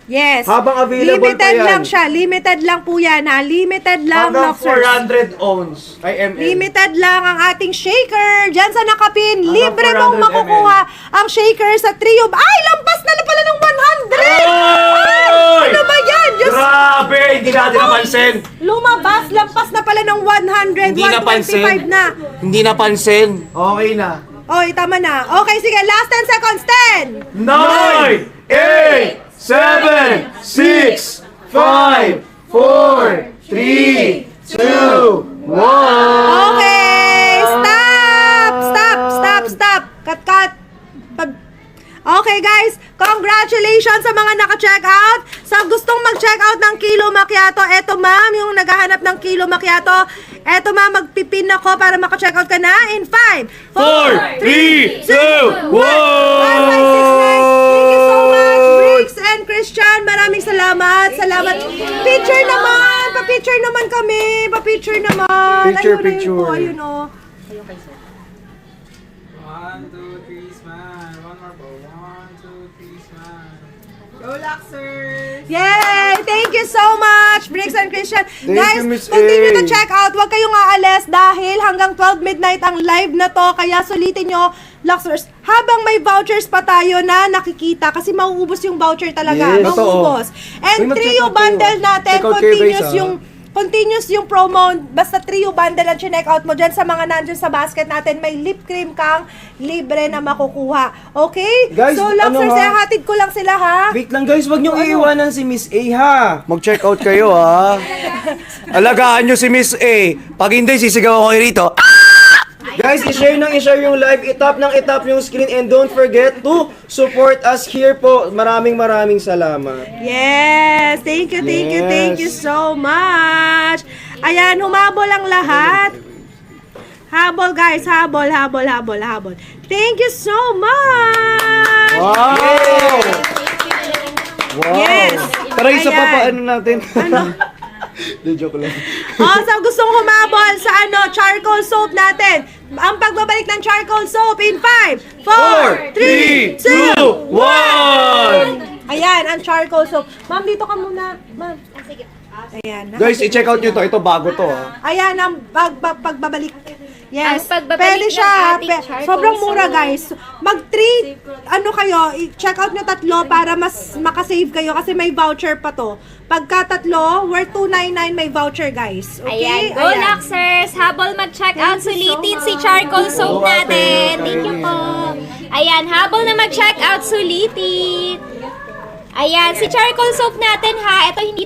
Yes. Habang available Limited pa yan. lang siya. Limited lang po yan, ha? Limited lang, Hanggang Luxers. 400 ounce. Ay, ml. Limited lang ang ating shaker. Diyan sa nakapin, Hanggang libre mong 400 makukuha ang shaker sa trio. Ay, lampas na pala ng 100! Ay, ano ba yan? Diyos, Grabe! Hindi natin napansin. lumabas, lampas na pala ng 100. Hindi napansin. 125 na. Hindi napansin. Okay na. Oy, tama na. Okay, sige, last 10 seconds. 10! 9, 8, 7, 6, 5, 4, 3, 2, 1. Okay, stop! Stop! Stop! Stop! Cut, cut! Okay, guys, Congratulations sa mga naka-check out. Sa gustong mag-check out ng Kilo Macchiato, eto ma'am, yung naghahanap ng Kilo Macchiato. Eto ma'am, magpipin ako para maka-check out ka na in 5, 4, 3, 2, 1. Thank you so much, Briggs and Christian. Maraming salamat. Salamat. Picture naman. Pa-picture naman kami. Pa-picture naman. Picture, Ayun, picture. Ayun, po, ayun o. 1, 2, 3, smile. One more po. 1, 2, 3, smile. Go Luxers! Yay! Thank you so much, Briggs and Christian. Guys, you, Miss continue A. to check out. Huwag kayong aalis dahil hanggang 12 midnight ang live na to. Kaya sulitin nyo, Luxers, habang may vouchers pa tayo na nakikita kasi mauubos yung voucher talaga. Yes. Mauubos. And Uy, mag-check trio out kayo. bundle natin, Check out kayo, guys, continuous yung promo, basta trio bundle ang check out mo dyan sa mga nandyan sa basket natin, may lip cream kang libre na makukuha. Okay? Guys, so, ano Luxers, ha? hatid ko lang sila ha. Wait lang guys, wag niyong iiwanan si Miss A ha. Mag-check out kayo, ha? Alagaan nyo si Miss A. Pag hindi, sisigaw ako kayo rito. Guys, i-share yung live, itap yung screen, and don't forget to support us here po. Maraming salamat. Yes! Thank you so much! Ayan, humabol ang lahat. Habol guys, habol. Thank you so much! Wow! Wow! Yes! Tara, isa pa Ayan. pa, ano natin? Ano? Di, joke lang. Oh, so gustong humabol sa charcoal soap natin. Ang pagbabalik ng charcoal soap in 5, 4, 3, 2, 1! Ayan, ang charcoal soap. Ma'am, dito ka muna. Ma'am. Ayan. Guys, i-check out nyo to. Ito, bago to, ha? Ayan ang pagbabalik. Yes. Ang pagbabalik Pwede ng siya. ating charcoal Sobrang mura, soap. guys. Mag-3, kayo, i-check out nyo 3 para mas makasave kayo kasi may voucher pa to. Pagka 3, worth 299 may voucher, guys. Okay? Ayan, go Luxers! Habol mag-check out, sulitin si charcoal soap natin. Thank you po. Ayan, habol na mag-check out, sulitin. Ayan, si charcoal soap natin ha. Ito hindi